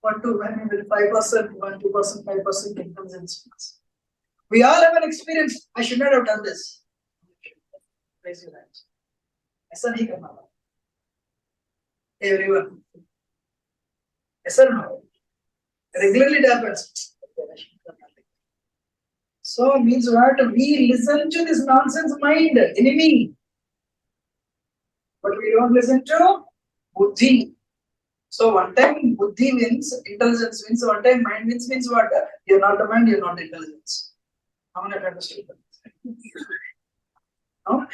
1 to 5%, 1 2%, 5% intelligence wins. We all have an experience. I should not have done this. Raise your hands. ऐसा नहीं करना था. Everyone. ऐसा no. Regularly it happens. So means what? We listen to this nonsense mind, enemy. But we don't listen to buddhi. So one time buddhi wins, intelligence wins, one time mind wins means what? You're not the mind, you're not the intelligence. How many of you understood that? No?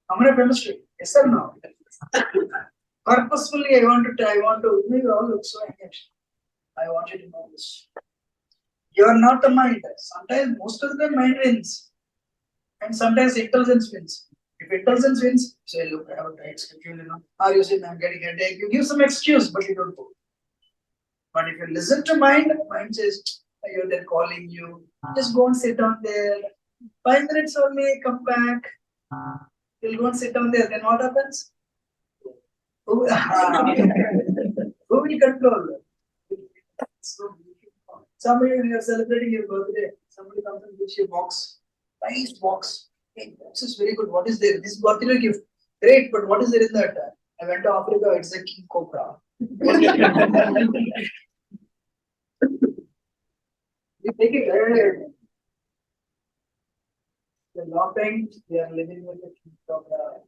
How many of you understood? Yes or no? Purposefully I want to, you all look so engaged. I want you to know this. You are not the mind. Sometimes, most of the time, mind wins. And sometimes intelligence wins. If intelligence wins, say, look, I have a tight schedule, Or you say, I'm getting a headache. You give some excuse, but you don't go. But if you listen to mind says, you're there calling you. Just go and sit down there. 5 minutes only, come back. You'll go and sit down there. Then what happens? Who will control? Somebody, when you're celebrating your birthday, somebody comes and gives you a box. Nice box. Hey, this is very good. What is there? This birthday gift. Great, but what is there in that? I went to Africa, it's a king cobra. You take it. They're laughing, they are living with the king cobra.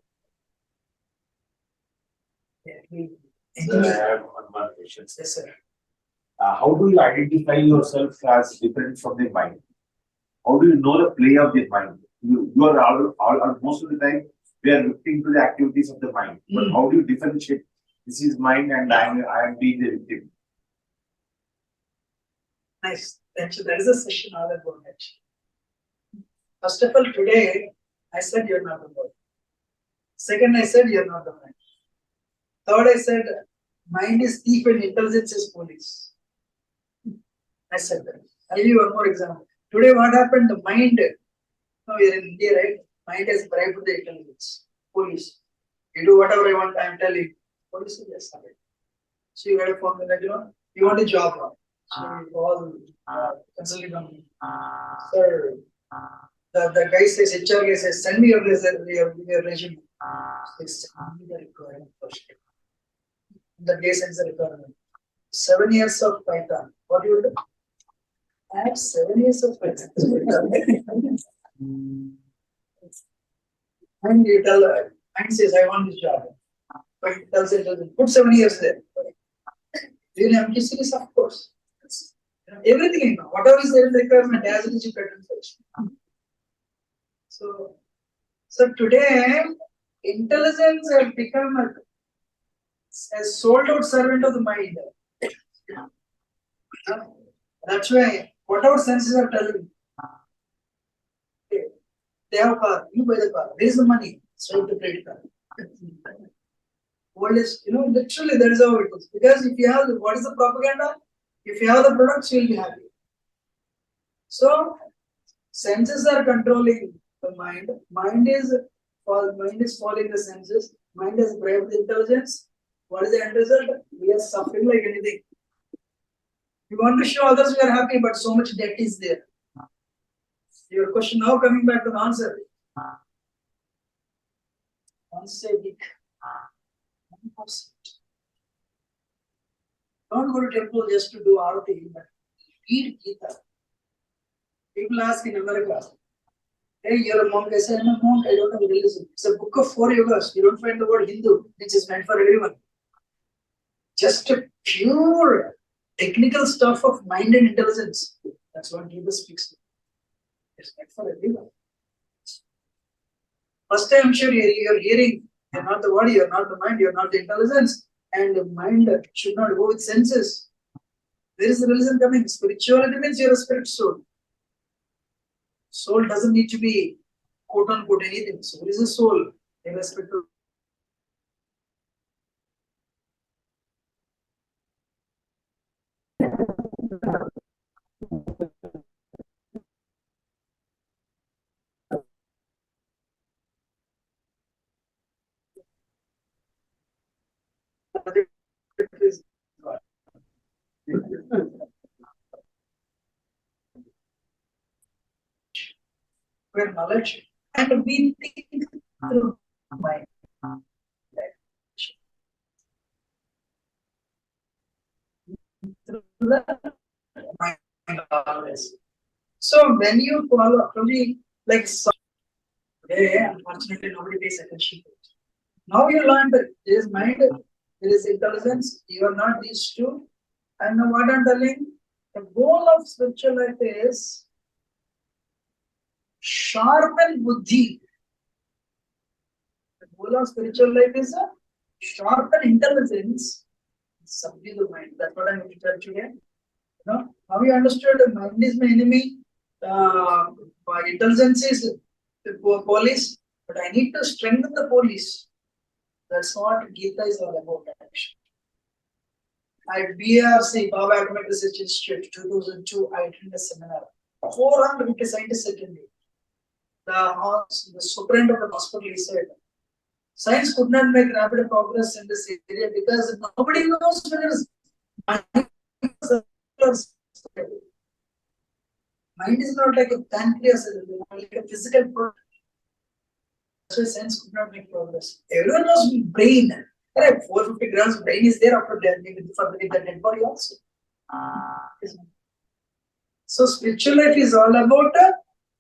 Sir, I have one more question. Yes, sir. How do you identify yourself as different from the mind? How do you know the play of the mind? You are all most of the time we are looking to the activities of the mind. But how do you differentiate? This is mind, and I am being the victim. Nice. That is a session all about it. First of all, today I said you're not the body. Second, I said you're not the mind. Third, I said mind is thief and intelligence is police. I said that. I'll give you one more example. Today, what happened? The mind, we are in India, right? Mind has bribed the intelligence. Police. You do whatever I want, I am telling. Police is yes. So you had a phone that, you want a job. So you call consulting company. Sir, the guy says, HR guy says, send me your resume. Send me the requirement first. The guy sends the requirement. 7 years of Python. What do you do? I have 7 years of Python. And you tell her, and says, I want this job. But it tells it doesn't. Put 7 years there. Do you know empty series? Of course. Everything, whatever is there in the requirement, as it is, you get first. So today, intelligence has become a sold out servant of the mind. That's why whatever senses are telling, they have a car, you buy the car, there is the money, swipe the credit card. World is, literally that is how it is. Because if you have what is the propaganda? If you have the products, you will be happy. So senses are controlling the mind. Mind is following the senses. Mind has bribed the intelligence. What is the end result? We are suffering like anything. We want to show others we are happy, but so much debt is there. Your question now coming back to the answer. Once a week. 1%. Don't go to temple just to do arati, but read Gita. People ask in America, hey, you're a monk. I say, I'm a monk. I don't have a religion. It's a book of 4 yogas. You don't find the word Hindu, which is meant for everyone. Just a pure technical stuff of mind and intelligence. That's what Gita speaks. It's meant for everyone. First time, I'm sure you're hearing, you're not the body, you're not the mind, you're not the intelligence, and the mind should not go with senses. Where is the religion coming? Spirituality means you're a spirit soul. Soul doesn't need to be quote unquote anything. Soul is a soul, irrespective. Where knowledge and we think through mind. Through the mind always. So when you follow only like today, unfortunately nobody pays attention to it. Now you learn that there is mind, there is intelligence, you are not these two. And now what I'm telling, the goal of spiritual life is sharpen buddhi. The goal of spiritual life is a sharpen intelligence, subdue the mind. That's what I'm going to tell today. You know, how you understood the mind is my enemy, my intelligence is the police, but I need to strengthen the police. That's what Gita is all about, actually. At BRC, Baba Atomic Research Institute, 2002, I attended a seminar. 450 scientists attended. The superintendent of the hospital, he said, science could not make rapid progress in this area because nobody knows whether it's mind is not like a pancreas, like a physical product. That's why science could not make progress. Everyone knows brain. 450 grams of brain is there after death, for the dead body also. So spiritual life is all about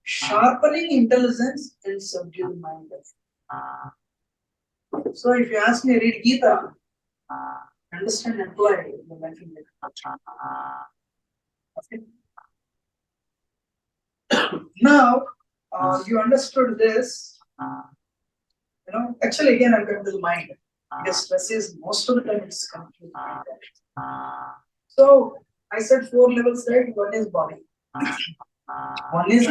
sharpening intelligence and subduing mind. So if you ask me, read Gita, understand and apply the life in okay. Now you understood this. You know, actually again I'm going to the mind. Because stress is most of the time it's confused. So I said 4 levels, right? One is body. One is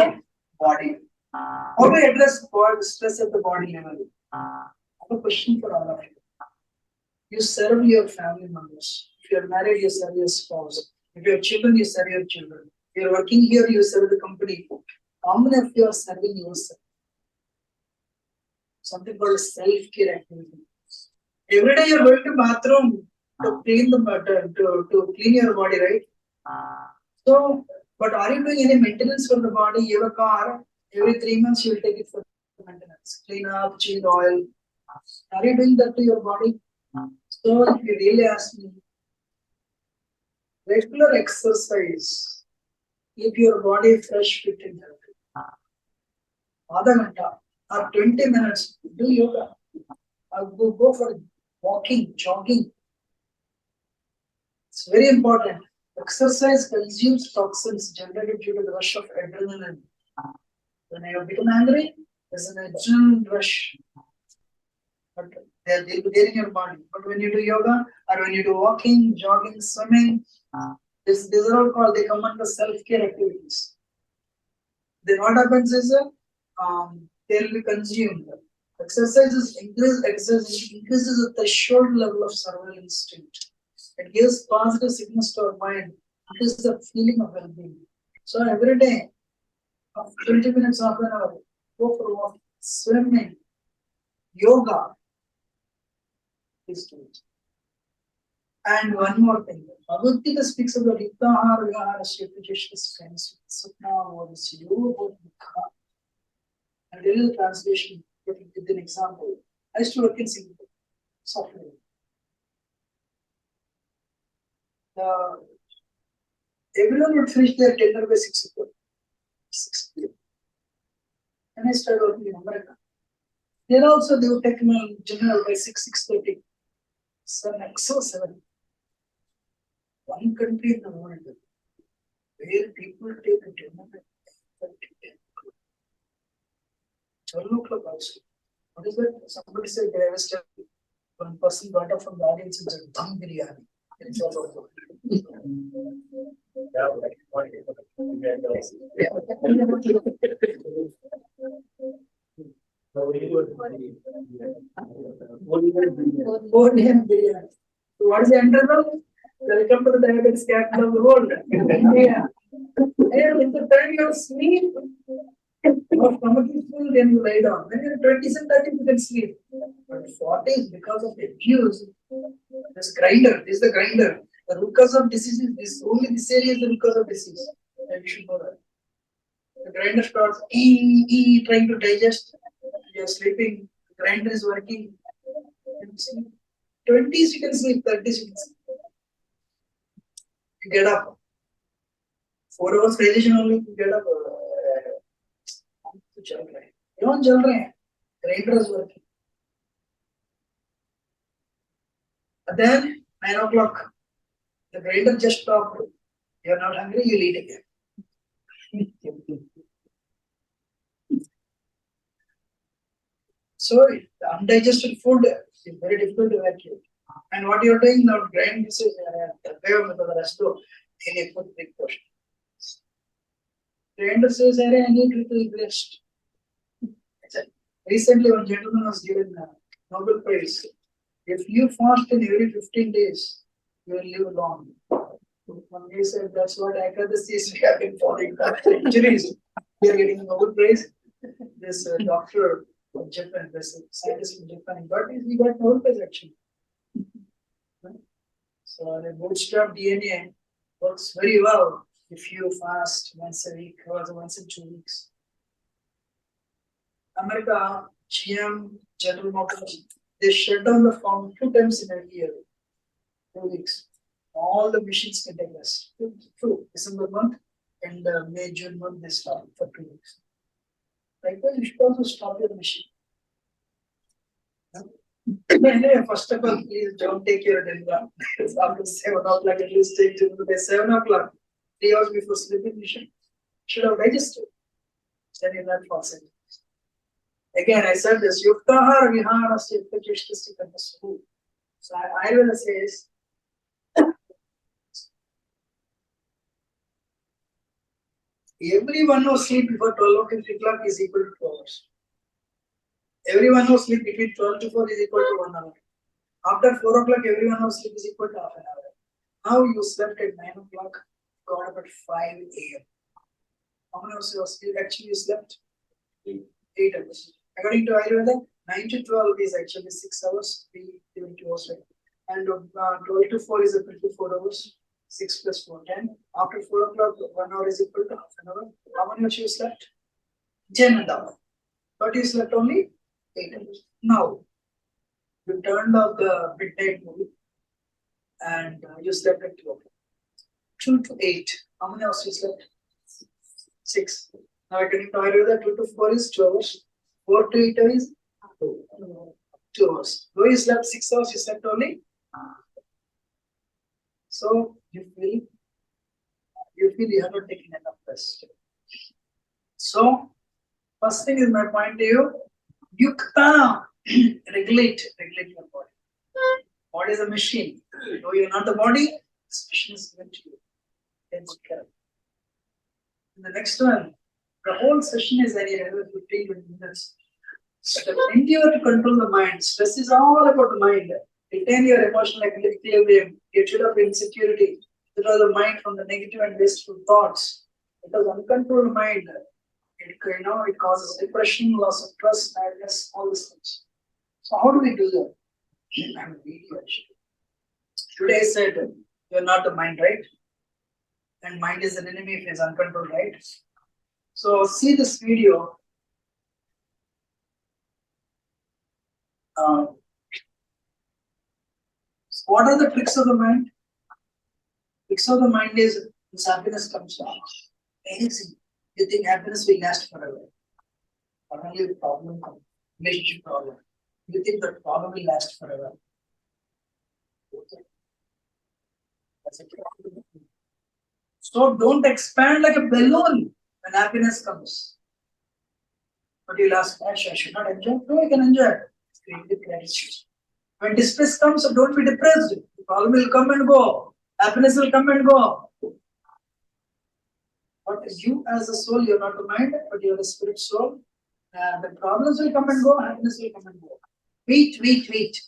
body. How do I address stress at the body level? I have a question for all of you. You serve your family members. If you're married, you serve your spouse. If you have children, you serve your children. If you're working here, you serve the company. How many of you are serving yourself? Something called self-care activity. Every day you're going to bathroom to clean to clean your body, right? So, but are you doing any maintenance for the body? You have a car, every 3 months you will take it for maintenance. Clean up, change oil. Are you doing that to your body? So if you really ask me, regular exercise, keep your body fresh, fit and healthy. Adha ghanta or 20 minutes, do yoga. Or go for walking, jogging. It's very important. Exercise consumes toxins generated due to the rush of adrenaline. When you become angry, there's an adrenaline rush. But they'll be there in your body. But when you do yoga, or when you do walking, jogging, swimming, these are all called, they come under self-care activities. Then what happens is they'll be consumed. Exercise increases the threshold level of survival instinct. It gives positive signals to our mind. It is the feeling of well-being. So every day, 20 minutes, half an hour, go for a walk, swimming, yoga. Please do it. And one more thing. Bhagavad Gita speaks about Ittahara Vihara Shripujesha's friends, Sukna, Vodis, Yoga, and there is a translation. With an example, I used to work in Singapore, software. Everyone would finish their dinner by 6 o'clock. 6 p.m. And I started working in America. There also they would take me general by 6:30. 7. One country in the world where people take a dinner at 12 o'clock also. What is that? Somebody said they have a step. One person got up from the audience and said, "Dum biryani." It's all over. Onion biryani. So what is the interval? Welcome to the diabetes capital of the world. India. And in the time you sleep, your stomach is full, then you lie down. When you're 20s and 30s, you can sleep. But 40s, because of abuse, this grinder, this is the grinder. The root cause of disease is this, only this area is the root cause of disease. And you should know that. The grinder starts trying to digest. You're sleeping, the grinder is working. 20s you can sleep, 30s you can sleep. You get up. 4 hours digestion only, you get up. Grinder is working. And then 9 o'clock, the grinder just stopped. You're not hungry, you'll eat again. So the undigested food is very difficult to evacuate. And what you're doing now, grind this is the rest of any food big portion. Grinder says, I need little rest. Recently, one gentleman was given Nobel Prize. If you fast in every 15 days, you will live long. One day said, that's what Akadashis we have been following for centuries. We are getting a Nobel Prize. This doctor from Japan, this scientist from Japan, he got Nobel Prize actually. So the bootstrap DNA works very well if you fast once a week or once in 2 weeks. America, GM, General Motors, they shut down the farm 2 times in a year, 2 weeks. All the machines can take rest. True, December month and May, June month they stop for 2 weeks. Likewise, you should also stop your machine. First of all, please don't take your dinner. It's after 7 o'clock, at least take dinner by 7 o'clock. 3 hours before sleeping, you should have digested. Then you're not falsity. Again, I said this, Yuktahar Vihara Sipachishtastikanasu. So Ayurveda says, everyone who sleeps before 12 o'clock is equal to 2 hours. Everyone who sleeps between 12 to 4 is equal to 1 hour. After 4 o'clock, everyone who sleeps is equal to half an hour. Now you slept at 9 o'clock, got up at 5 a.m. How many hours you sleep? Actually, you slept 8 hours. According to Ayurveda, 9 to 12 is actually 6 hours, 3 hours. Right? And 12 to 4 is equal to 4 hours, 6 plus 4, 10. After 4 o'clock, 1 hour is equal to half an hour. How many hours you slept? 10 and a half. But you slept only 8 hours. Now, you turned off the midnight movie and you slept at 2 o'clock. 2 to 8. How many hours you slept? 6. Now, according to Ayurveda, 2 to 4 is 2 hours. 4 to 8 is 2 hours. Though you slept 6 hours, you slept only. So you feel you have not taken enough rest. So first thing is my point to you, Yukta, regulate your body. Body is a machine. Though you're not the body, this machine is given to you. Take care. And the next one, the whole session is any 15-20 minutes. So the endeavor to control the mind. Stress is all about the mind. Retain your emotional equilibrium. Get rid of insecurity. Withdraw the mind from the negative and wasteful thoughts. Because uncontrolled mind, it causes depression, loss of trust, sadness, all these things. So how do we do that? I have a video actually. Today I said you're not the mind, right? And mind is an enemy if it's uncontrolled, right? So see this video. What are the tricks of the mind? Tricks of the mind is this happiness comes down. Anything. You think happiness will last forever. Only a problem comes, relationship problem. You think that problem will last forever. That's a problem. So don't expand like a balloon when happiness comes. But you'll ask, I should not enjoy. No, I can enjoy it. Create the gratitude. When distress comes, so don't be depressed. The problem will come and go. Happiness will come and go. But you as a soul, you're not a mind, but you're a spirit soul. The problems will come and go, happiness will come and go. Wait, wait, wait.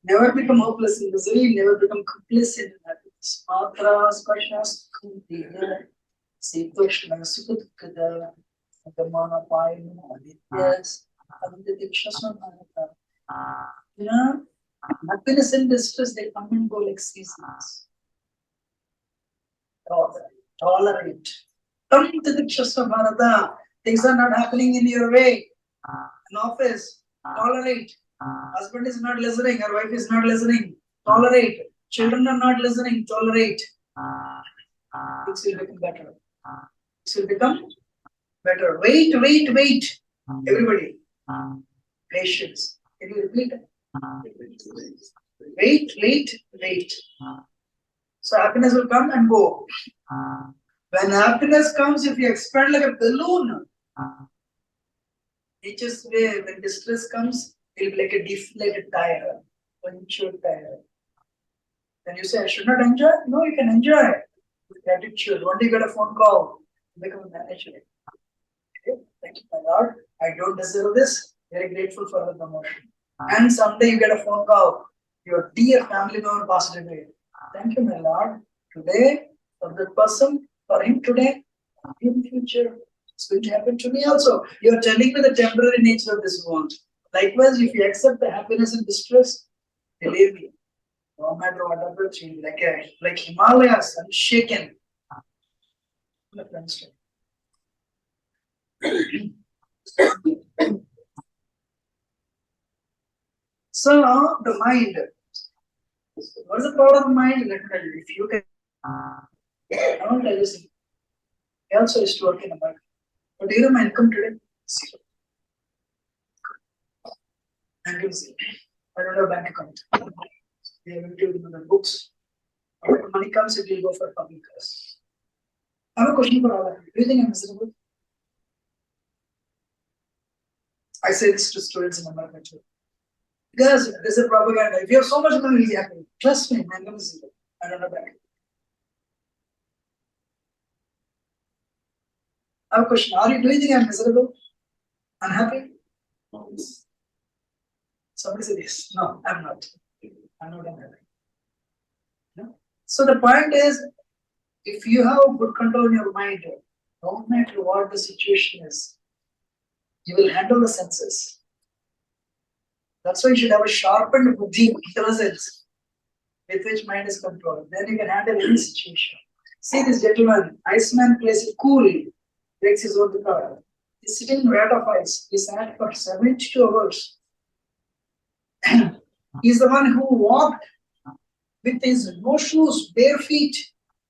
Never become hopeless in misery, never become complacent in happiness. Matra, spashas, kuntiya, sitoshna, sukudkada, agamana, payana, adityas, aditya, you know, happiness and distress, they come and go like seasons. Tolerate. Come to the Kshastra Bharata. Things are not happening in your way. An office, tolerate. Husband is not listening, her wife is not listening. Tolerate. Children are not listening, tolerate. Things will become better. Things will become better. Wait, wait, wait. Everybody. Patience. Can you repeat it? Wait, wait, wait. So happiness will come and go. When happiness comes, if you expand like a balloon, nature's way, when distress comes, it will be like a deflated tire, punctured tire. Then you say, I should not enjoy? No, you can enjoy with gratitude. One day you get a phone call, you become a manager. Okay? Thank you, my Lord. I don't deserve this. Very grateful for the promotion. And someday you get a phone call, your dear family member passed away. Thank you, my Lord. Today, for that person, for him today, in the future, it's going to happen to me also. You are telling me the temporary nature of this world. Likewise, if you accept the happiness and distress, believe me, no matter what happens, you'll be like Himalayas, unshaken. So, the mind. What is the power of the mind? Let me tell you. If you can, I don't tell you something. I also used to work in a bank. But do you know my income today? Zero. Income zero. I don't have bank account. They have included in the books. When money comes, it will go for public cause. I have a question for all of you. Do you think I'm miserable? I say this to students in America too. Because there's a propaganda. If you have so much money, you'll be happy. Trust me, I'm miserable. I don't know that. I have a question. Do you think I'm miserable? Unhappy? Somebody said yes. No, I'm not. I'm not unhappy. No? So the point is, if you have good control in your mind, no matter what the situation is, you will handle the senses. That's why you should have a sharpened buddhi, intelligence, with which mind is controlled. Then you can handle any situation. See this gentleman, Iceman plays it cool, takes his own car. He's sitting in vat of ice. He sat for 72 hours. He's the one who walked with his no shoes, bare feet.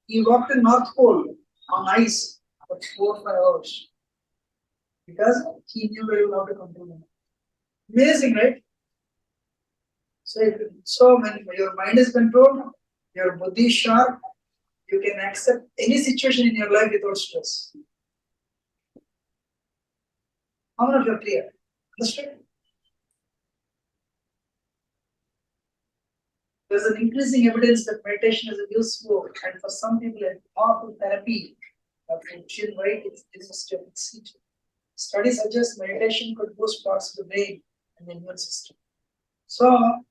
He walked in North Pole on ice for 4 or 5 hours. Because he knew very well how to control him. Amazing, right? So when your mind is controlled, your buddhi is sharp, you can accept any situation in your life without stress. How many of you are clear? Understood? There's an increasing evidence that meditation is a useful and for some people a powerful therapy. But right, it's a seat. Studies suggest meditation could boost parts of the brain and the immune system. So,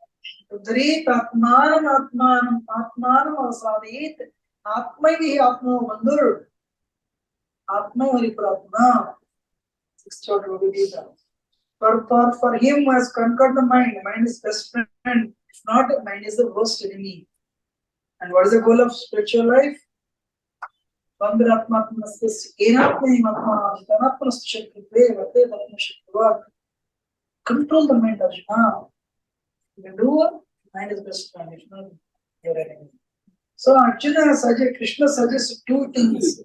Udrit Atmanam Atmanam Atmanam Asadit Atmaihi Atma Vandur Atma Varipratma 6th chapter of the Gita. For him who has conquered the mind is best friend. If not, mind is the worst enemy. And what is the goal of spiritual life? Control the mind, Arjuna. You can do it, mind is best friend. If not, your enemy. So Krishna suggests 2 things: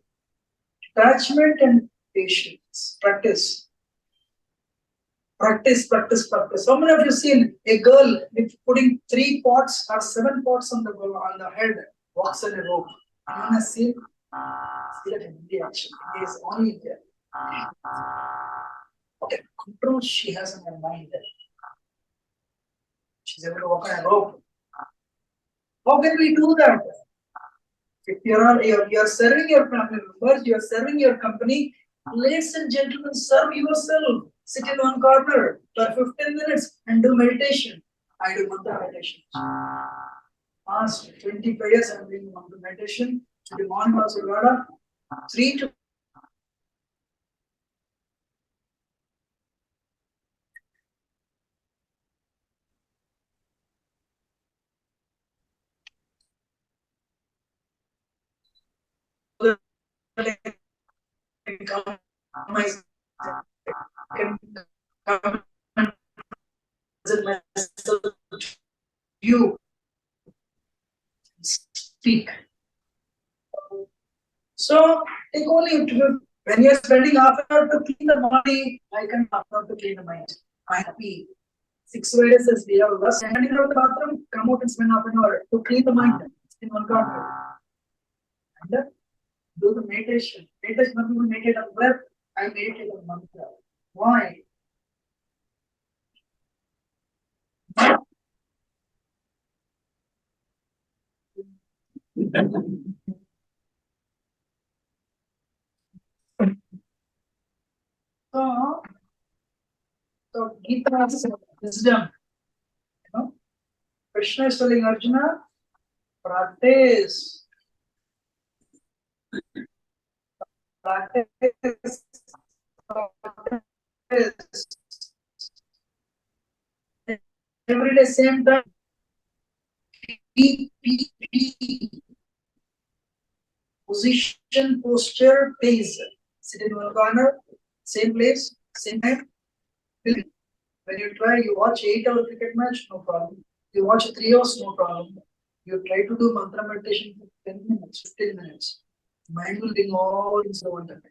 attachment and patience. Practice. How many of you seen a girl with putting 3 pots or 7 pots on the head, walks on a rope? Anyone has seen? See that in India actually. India is only India. What a control she has on her mind. She's able to walk on a rope. How can we do that? If you're serving your family members, you're serving your company, ladies and gentlemen, serve yourself. Sit in one corner for 15 minutes and do meditation. I do mantra meditation. Past 25 years I'm doing mantra meditation. In the morning also Vada, 3 to you speak. So take only when you're spending half an hour to clean the body, I can half an hour to clean the mind. I'm happy. 6 Vedas we have less standing out of the bathroom, come out and spend half an hour to clean the mind in one corner. And do the meditation. Meditation, some people meditate on breath, I meditate on mantra. Why? So Gita has wisdom. You know? Krishna is telling Arjuna, practice. Practice. Every day, same time. Position, posture, pace. Sit in one corner, same place, same time. When you try, you watch 8-hour cricket match, no problem. You watch 3 hours, no problem. You try to do mantra meditation for 10 minutes, 15 minutes. Mind will bring all things at one time.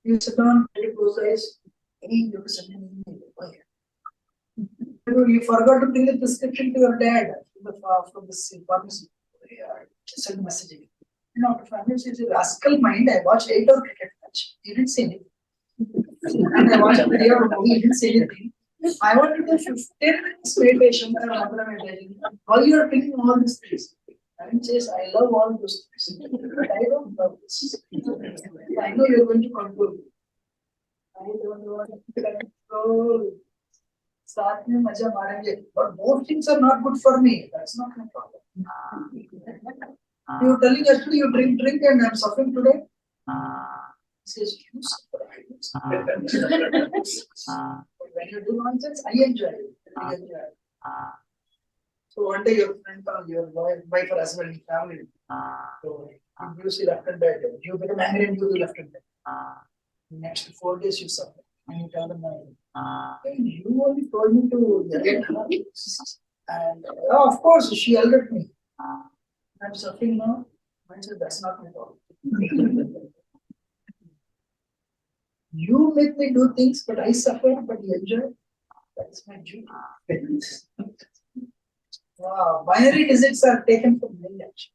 You sit down, try to close the eyes, any you send an email. You forgot to bring the prescription to your dad from the pharmacy. Yeah, send messaging. You know, family says, rascal mind. I watched 8 hour cricket match. He didn't say anything. And I watched a video of a movie. He didn't say anything. I want to do 15 minutes meditation and mantra meditation. While you are picking all these things. And says, I love all those things. But I don't love this. I know you're going to control. I don't want to control. Start में मजा मारेंगे, but both things are not good for me. That's not my problem. You telling yesterday you drink and I'm suffering today. He says you suffer. When you do nonsense, I enjoy it. I enjoy it. So one day your friend, your wife or husband, family, so you see left and right. You become angry and you do left and right. Next 4 days you suffer. And you tell them, you only told me to get her. And of course, she yelled at me. I'm suffering now. I said, that's not my problem. You make me do things, but I suffer, but you enjoy. That's my duty. Wow, binary digits are taken from lineage.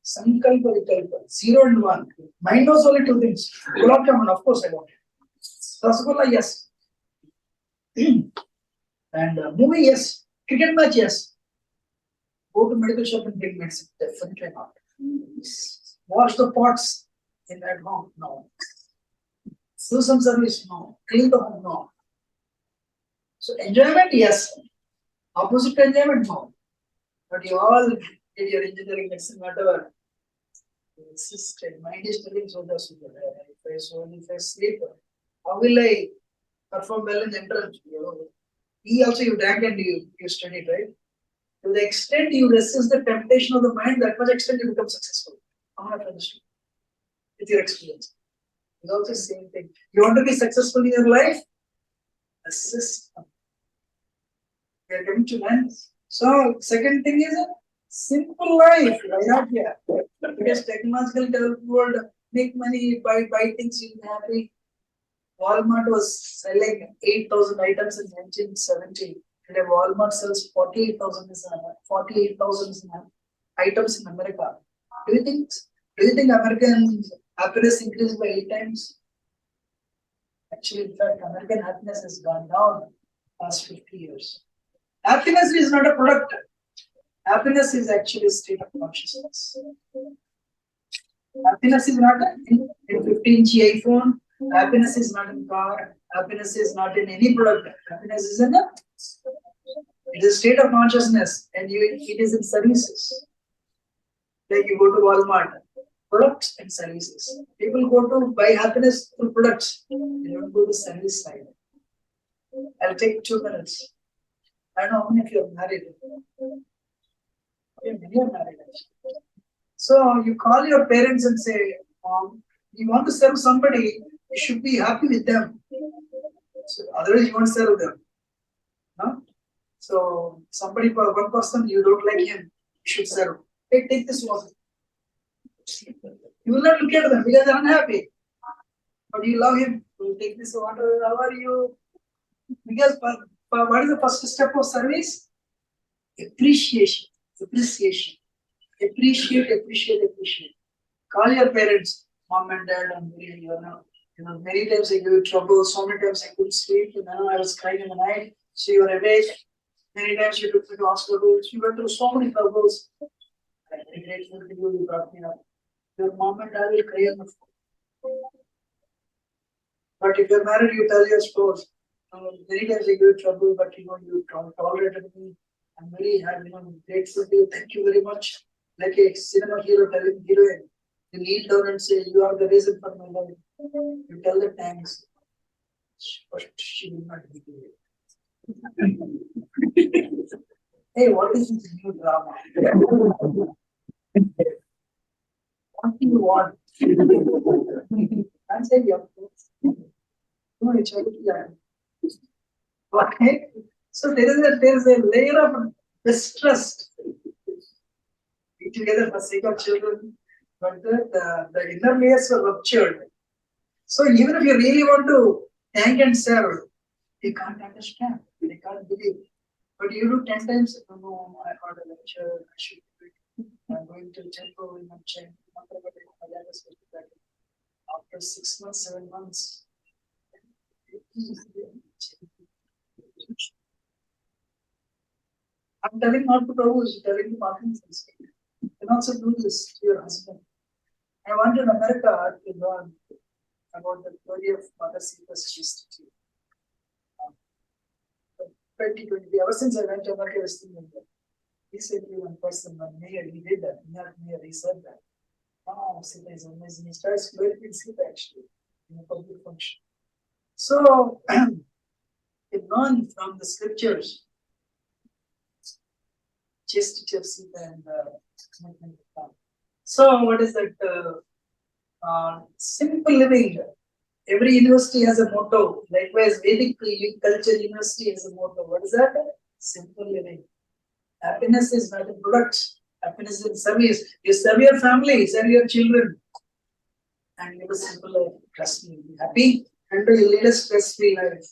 Sankalpa, Vikalpa, 0 and 1. Mind knows only 2 things. Gulab Jamun, of course, I want it. Rasgulla, yes. And movie, yes. Cricket match, yes. Go to medical shop and take medicine. Definitely not. Wash the pots in at home, no. Do some service, no. Clean the home, no. So enjoyment, yes. Opposite to enjoyment, no. But you all did your engineering, medicine, whatever. Mind is telling so just if I sleep, how will I perform well in the entrance? Also you drank and you studied, right? To the extent you resist the temptation of the mind, that much extent you become successful. I'm not understood. With your experience. It's also the same thing. You want to be successful in your life? Assist. We are coming to land. So, second thing is a simple life. Why not here? Because technological developed world, make money, buy things, you'll be happy. Walmart was selling 8,000 items in 1970. Today, Walmart sells 48,000 items in America. Do you think American happiness increased by 8 times? Actually, in fact, American happiness has gone down past 50 years. Happiness is not a product. Happiness is actually a state of consciousness. Happiness is not in 15-inch iPhone. Happiness is not in car. Happiness is not in any product. Happiness is in it is a state of consciousness, and it is in services. Like you go to Walmart, products and services. People go to buy happiness through products. They don't go to service side. I'll take 2 minutes. I don't know how many of you are married. Many are married. So you call your parents and say, Mom, you want to serve somebody, you should be happy with them. So otherwise you won't serve them. No? So somebody, one person, you don't like him, you should serve. Hey, take this water. You will not look at them because they're unhappy. But you love him. You take this water, how are you? Because what is the first step of service? Appreciation. Appreciation. Appreciate. Call your parents, mom and dad, and many times I give you trouble, so many times I couldn't sleep, I was crying in the night, so you were awake. Many times you took me to hospital, you went through so many troubles. I'm very grateful to you brought me up. Your mom and dad will cry on the phone. But if you're married, you tell your spouse, many times I give you trouble, but you tolerated me. I'm very happy, grateful to you. Thank you very much. Like a cinema hero telling heroine, you kneel down and say, you are the reason for my life. You tell the thanks. But she will not give you. Hey, what is this new drama? What do you want? I'm saying, no, it's okay. So there is a layer of distrust. Be together for sake of children, but the inner layers were ruptured. So even if you really want to thank and serve, you can't understand. I can't believe. But you do 10 times, no, I heard a lecture, I should do it. I'm going to temple in China. After 6 months, 7 months. I'm telling not to Prabhu, telling to Parkinson's. You can also do this to your husband. I went to America to learn about the theory of Mother Sita's Institute. 2020, ever since I went to America, I was thinking that. Recently, one person, one mayor, he did that. Not mayor, he said that. Oh, Sita is amazing. He starts glorifying Sita actually in a public function. So, it learn from the scriptures, chastity of Sita and commitment to God. So, what is that? Simple living. Every university has a motto. Likewise, Vedic culture university has a motto. What is that? Simple living. Happiness is not a product. Happiness is in service. You serve your family, serve your children, and live a simple life. Trust me, be happy and you lead a stress-free life.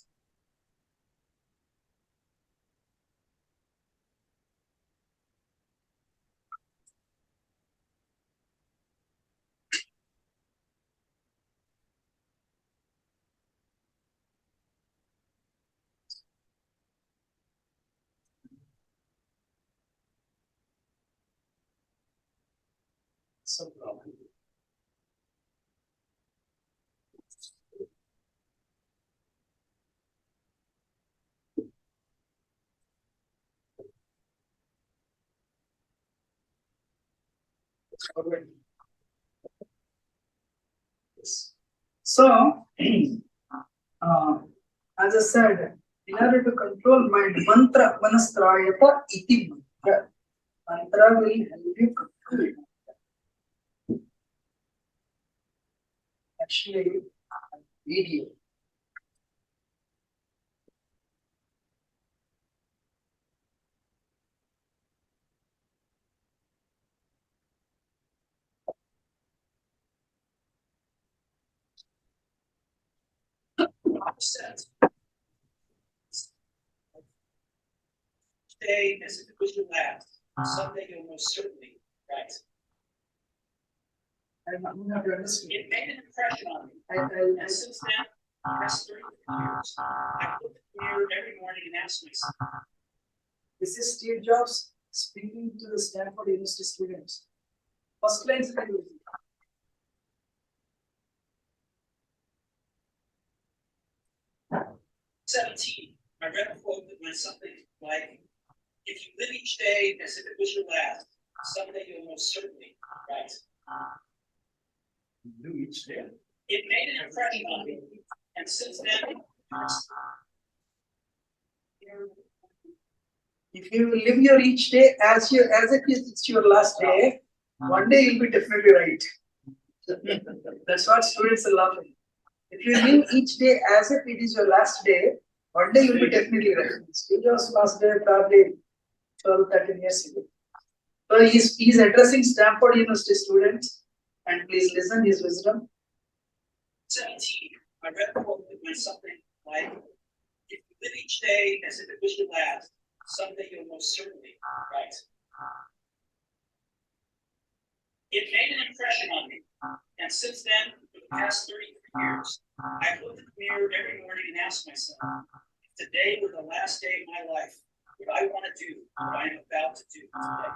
So, yes. So, as I said, in order to control mind, mantra manastrayata iti mantra. Mantra will help you control it. Actually, video. Today, as if it was your last, someday you'll most certainly rise. I'm not understanding. It made an impression on me. And since then, the past 30 years, I look in the mirror every morning and ask myself, This is Steve Jobs speaking to the Stanford University students. First line is 17, I read a quote that went something like, if you live each day as if it was your last, someday you'll most certainly rise. Do each day. It made an impression on me. And since then, If you live your each day as if it's your last day, one day you'll be definitely right. That's what students are laughing. If you live each day as if it is your last day, one day you'll be definitely right. Steve Jobs' last day probably 12, 13 years ago. So he's addressing Stanford University students, and please listen his wisdom. 17, I read a quote that went something like, if you live each day as if it was your last, someday you'll most certainly rise. It made an impression on me. And since then, for the past 33 years, I've looked in the mirror every morning and asked myself, if today were the last day of my life, would I want to do what I am about to do today?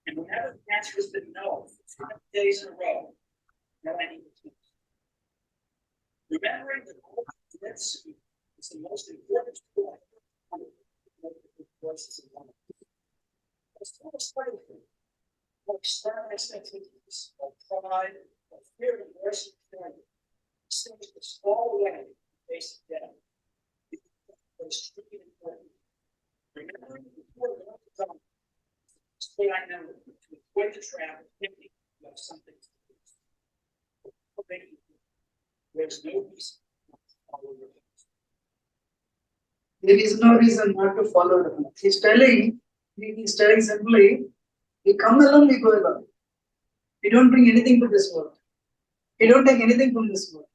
And whenever the answer has been no, for 2 days in a row, then I need to do. Remembering the goal of that suit is the most important tool I have voices in life. It's the most powerful. Like start expectations, like pride, like fear of embarrassing failure. These things just fall away in the face of death. It's truly important. Remembering the important of the time. This way I know to avoid the trap of thinking you have something to lose. There's no reason not to follow your path. There is no reason not to follow the path. He's telling simply, we come along, we go along. We don't bring anything to this world. We don't take anything from this world.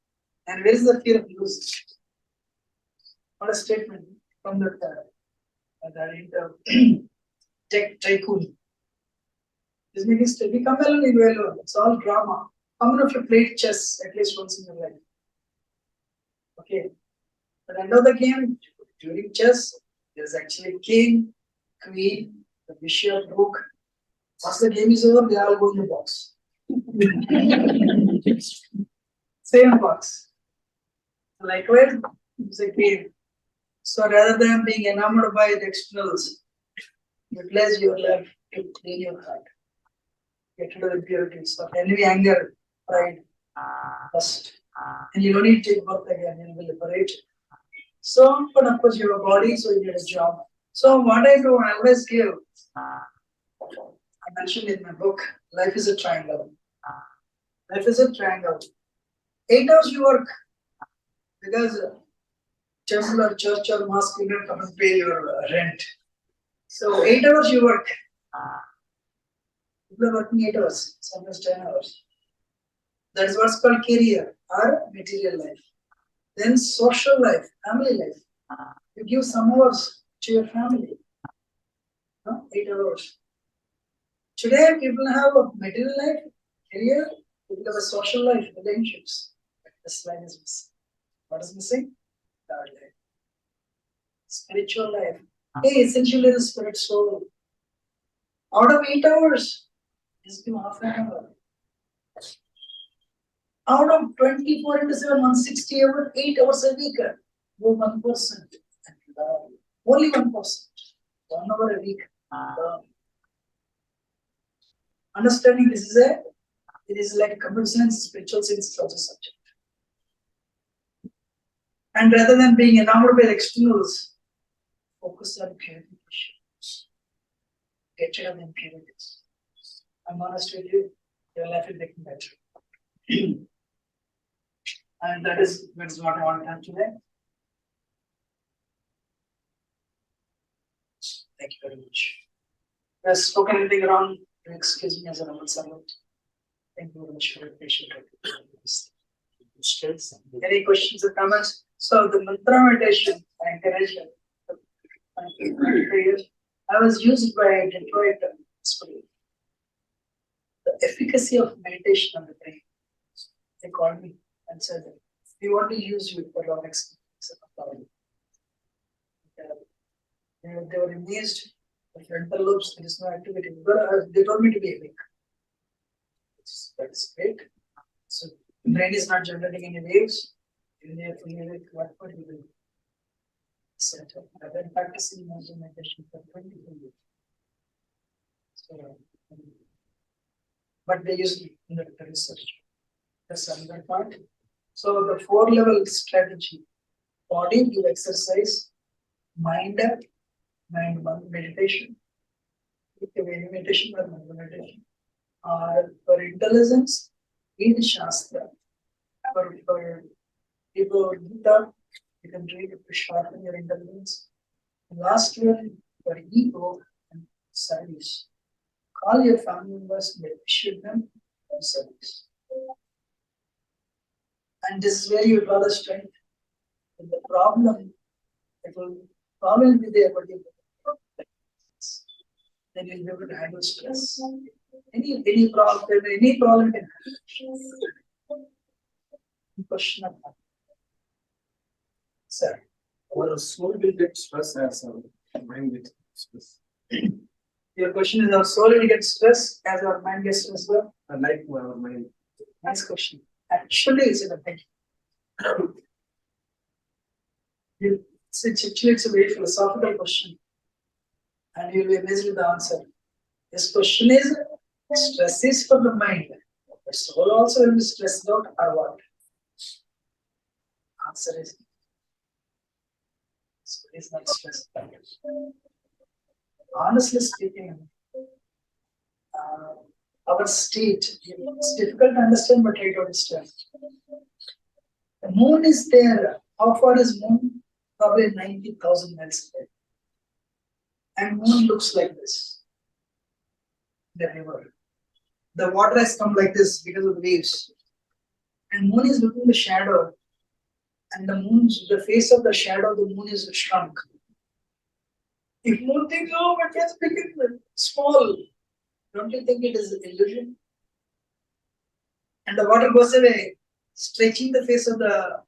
And where is the fear of losing? What a statement. from tech tycoon. This means to become alone. It's all drama. How many of you played chess at least once in your life? Okay. At the end of the game, during chess, there's actually king, queen, the bishop, rook. Once the game is over, they all go in the box. Same box. Likewise, it's a game. So rather than being enamored by the externals, utilize your life to clean your heart. Get rid of the impurities of envy, anger, pride, lust. And you don't need to take birth again, you will liberate. So, but of course, you have a body, so you need a job. So, what I do, I always give. I mentioned in my book, life is a triangle. Life is a triangle. 8 hours you work because temple or church or mosque will not come and pay your rent. So 8 hours you work. People are working 8 hours, sometimes 10 hours. That is what's called career or material life. Then social life, family life. You give some hours to your family. No? 8 hours. Today people have a material life, career, people have a social life, relationships. This line is missing. What is missing? Third life. Spiritual life. Hey, essentially the spirit soul. Out of 8 hours, just give half an hour. Out of 24 into 7, 160 hours, 8 hours a week. Go 1%. Only 1%. 1 hour a week. Understanding this is it is like a computer science, spiritual science is also subject. And rather than being enamored by the externals, focus on purification. Get rid of the impurities. I'm honest with you, your life will become better. And that is what I want to have today. Thank you very much. If I've spoken anything wrong, excuse me as a humble servant. Thank you very much for your patience. Any questions or comments? So the mantra meditation, I encourage you. I was used by Detroit Hospital. The efficacy of meditation on the brain. They called me and said, we want to use you for long experience. They were amazed. The frontal lobes, there is no activity. They told me to be awake. That's great. So the brain is not generating any waves. When they are fully awake, what you do? I've been practicing meditation for 24 years. So, but they use it in the research. That's another part. So the 4-level strategy: body, you exercise; mind, meditation. Meditation or meditation. For intelligence, read Shastra. For people Gita, you can read it to sharpen your intelligence. And last one, for ego and service. Call your family members and appreciate them and service. And this is where you draw the strength. And the problem, problem will be there, but then you'll be able to handle stress. Any problem can happen. Question of that. Sir. Our soul will get stressed as our mind gets stressed. Your question is, our soul will get stressed as our mind gets stressed? Well? I like our mind. Nice question. Actually, it's a thing. It's a very philosophical question. And you'll be amazed with the answer. This question is, stress is for the mind. The soul also will be stressed out or what? Answer is, soul is not stressed out. Honestly speaking, our state, it's difficult to understand, but try to understand. The moon is there. How far is moon? Probably 90,000 miles away. And moon looks like this. The river. The water has come like this because of the waves. And moon is looking the shadow. And the face of the shadow of the moon is shrunk. If moon thinks, oh, but just become small, don't you think it is an illusion? And the water goes away, stretching the face of the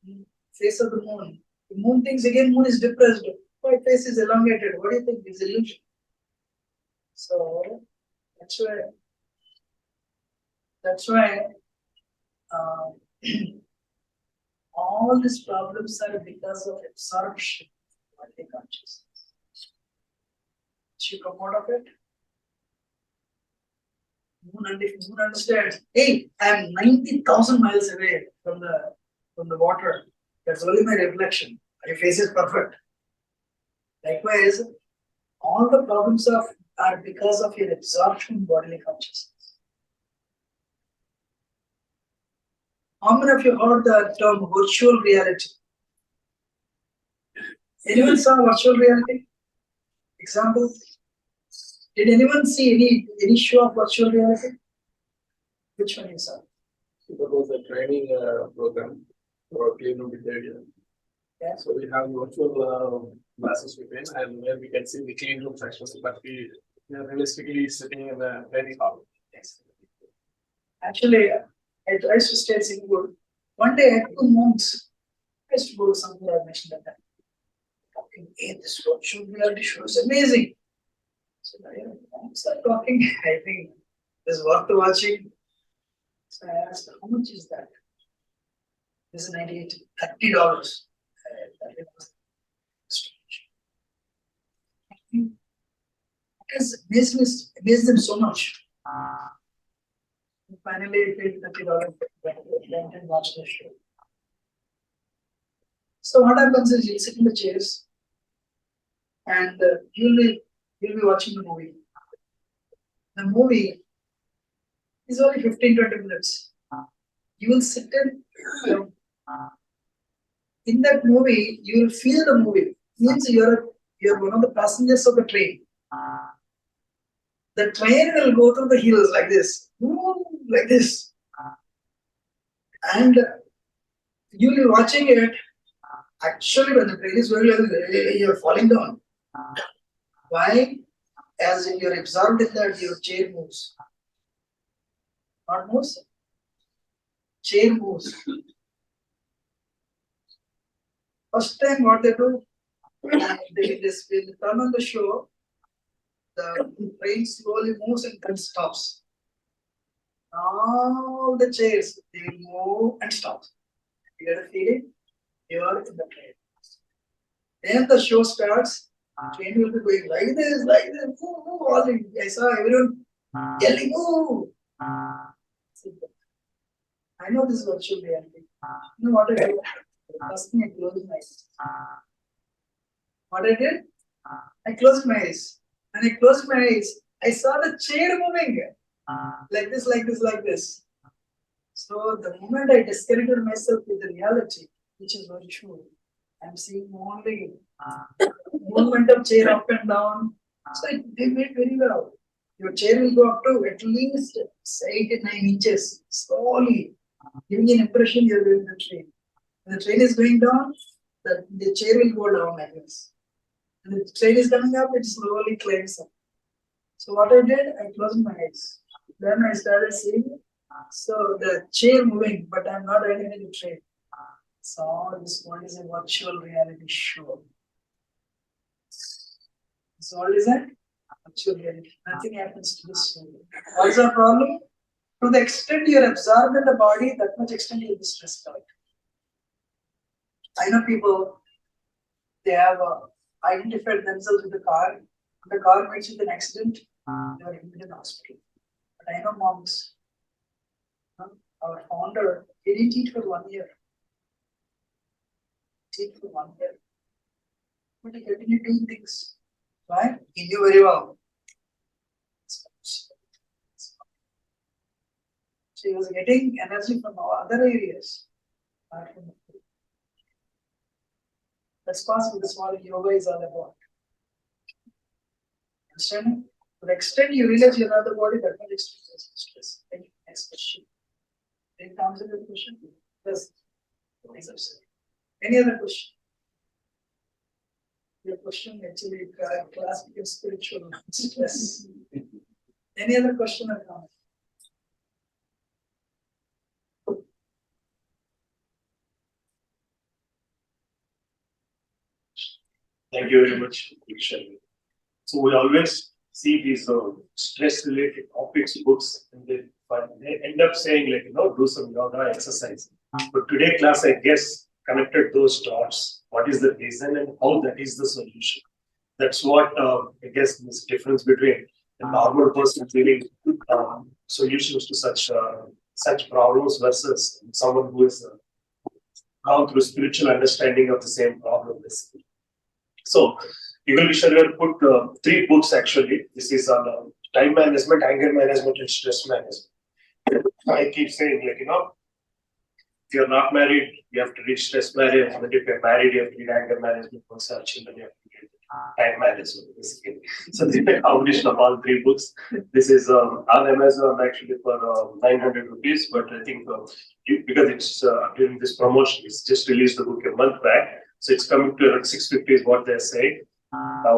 moon. The moon thinks again moon is depressed. My face is elongated. What do you think? It's illusion. So that's why uh, all these problems are because of absorption of the consciousness. You come out of it. If moon understands, hey, I am 90,000 miles away from the water. That's only my reflection. My face is perfect. Likewise, all the problems are because of your absorption in bodily consciousness. How many of you heard the term virtual reality? Anyone saw virtual reality? Example? Did anyone see any show of virtual reality? Which one you saw? It was a training program for clean room behavior. Yeah. So we have virtual classes within, and where we can see the clean room sections, but we are realistically sitting in the training hall. Yes. Actually, I used to stay in Singapore. One day I had 2 months. I used to go to somewhere, I mentioned that. Talking, hey, this virtual reality show is amazing. So I started talking, I think this is worth watching. So I asked, how much is that? This is $30. It has amazed them so much. Finally, I paid $30 went and watched the show. So what happens is you'll sit in the chairs and you'll be watching the movie. The movie is only 15-20 minutes. You will sit in that movie, you will feel the movie. Means you're one of the passengers of the train. The train will go through the hills like this. Like this. And you'll be watching it. Actually, when the train is going, you're falling down. Why? As you're absorbed in that, your chair moves. Not moves. Chair moves. First time, what they do, they turn on the show, the train slowly moves and then stops. All the chairs, they move and stop. You get a feeling? You are in the train. Then the show starts, the train will be going like this, all I saw everyone yelling, ooh. I know this virtual reality. You know what I did? First thing I closed my eyes. What I did? I closed my eyes. When I closed my eyes, I saw the chair moving. Like this, like this, like this. So the moment I disconnected myself with the reality, which is virtual, I'm seeing only movement of chair up and down. So they made very well. Your chair will go up to at least 8 to 9 inches, slowly, giving an impression you're going the train. When the train is going down, the chair will go down like this. When the train is coming up, it slowly climbs up. So what I did, I closed my eyes. Then I started seeing, so the chair moving, but I'm not riding in the train. So this one is a virtual reality show. So what is that? Virtual reality. Nothing happens to this show. What's the problem? To the extent you're absorbed in the body, that much extent you'll be stressed out. I know people, they have identified themselves with the car. The car meets with an accident, they were admitted in the hospital. But I know monks. Our founder, he didn't eat for 1 year. He didn't eat for 1 year. But he continued doing things. Why? He knew very well. So he was getting energy from other areas. That's possible. That's what yoga is all about. Understand? To the extent you realize you're not the body, that much extent is stress. Thank you. Next question. Any answer to the question? Yes. Any other question? Your question actually class becomes spiritual stress. Any other question or comment? Thank you very much, Kishan. So we always see these stress-related topics, books, and they end up saying like, do some yoga exercise. But today class, I guess, connected those dots. What is the reason and how that is the solution? That's what I guess is the difference between a normal person feeling solutions to such problems versus someone who is gone through spiritual understanding of the same problem, basically. So, Yugal Kishore put 3 books actually. This is on time management, anger management, and stress management. I keep saying, like, if you're not married, you have to read stress management. If you're married, you have to read anger management. Once you have children, you have to read time management, basically. So, this is a combination of all 3 books. This is on Amazon actually for 900 rupees, but I think because it's during this promotion, it's just released the book a month back. So it's coming to around 650 is what they're saying.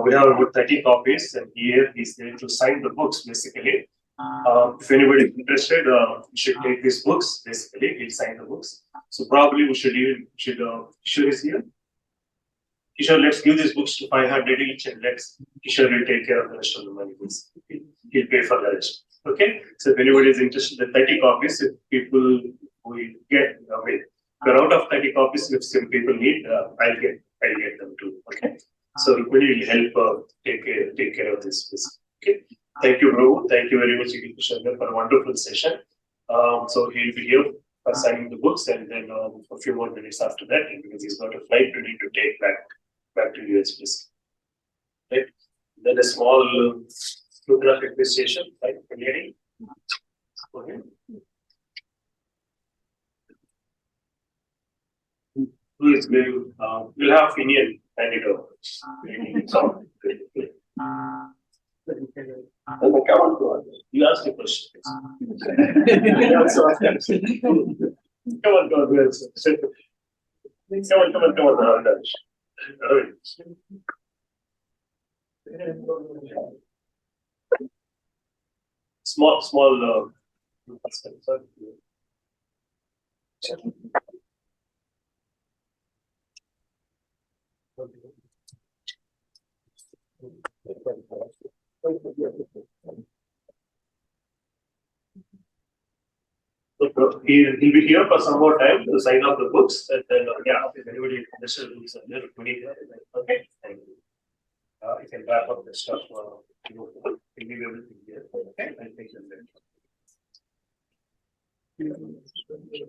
We have about 30 copies, and here he's going to sign the books, basically. If anybody is interested, you should take these books, basically. He'll sign the books. So probably we should Kishore is here. Kishore, let's give these books to 500 each, and Kishore will take care of the rest of the money. He'll pay for the rest. Okay? So if anybody is interested, the 30 copies, if people will get away. If you're out of 30 copies, if some people need, I'll get them too. Okay. So Rukmini will help take care of this. Okay. Thank you, Prabhu. Thank you very much, Yugal Kishore, for a wonderful session. So he'll be here for signing the books, and then a few more minutes after that, because he's got a flight to need to take back to US, please. Right. Then a small photograph appreciation, right? Okay. Who is going? We'll have Finian hand it over. Come on. You ask the question. Come on, go ahead. Come on. Small. So he'll be here for some more time to sign off the books, and then if anybody interested in this, okay. Thank you. You can wrap up the stuff. Leave everything here. Okay. I think that's it.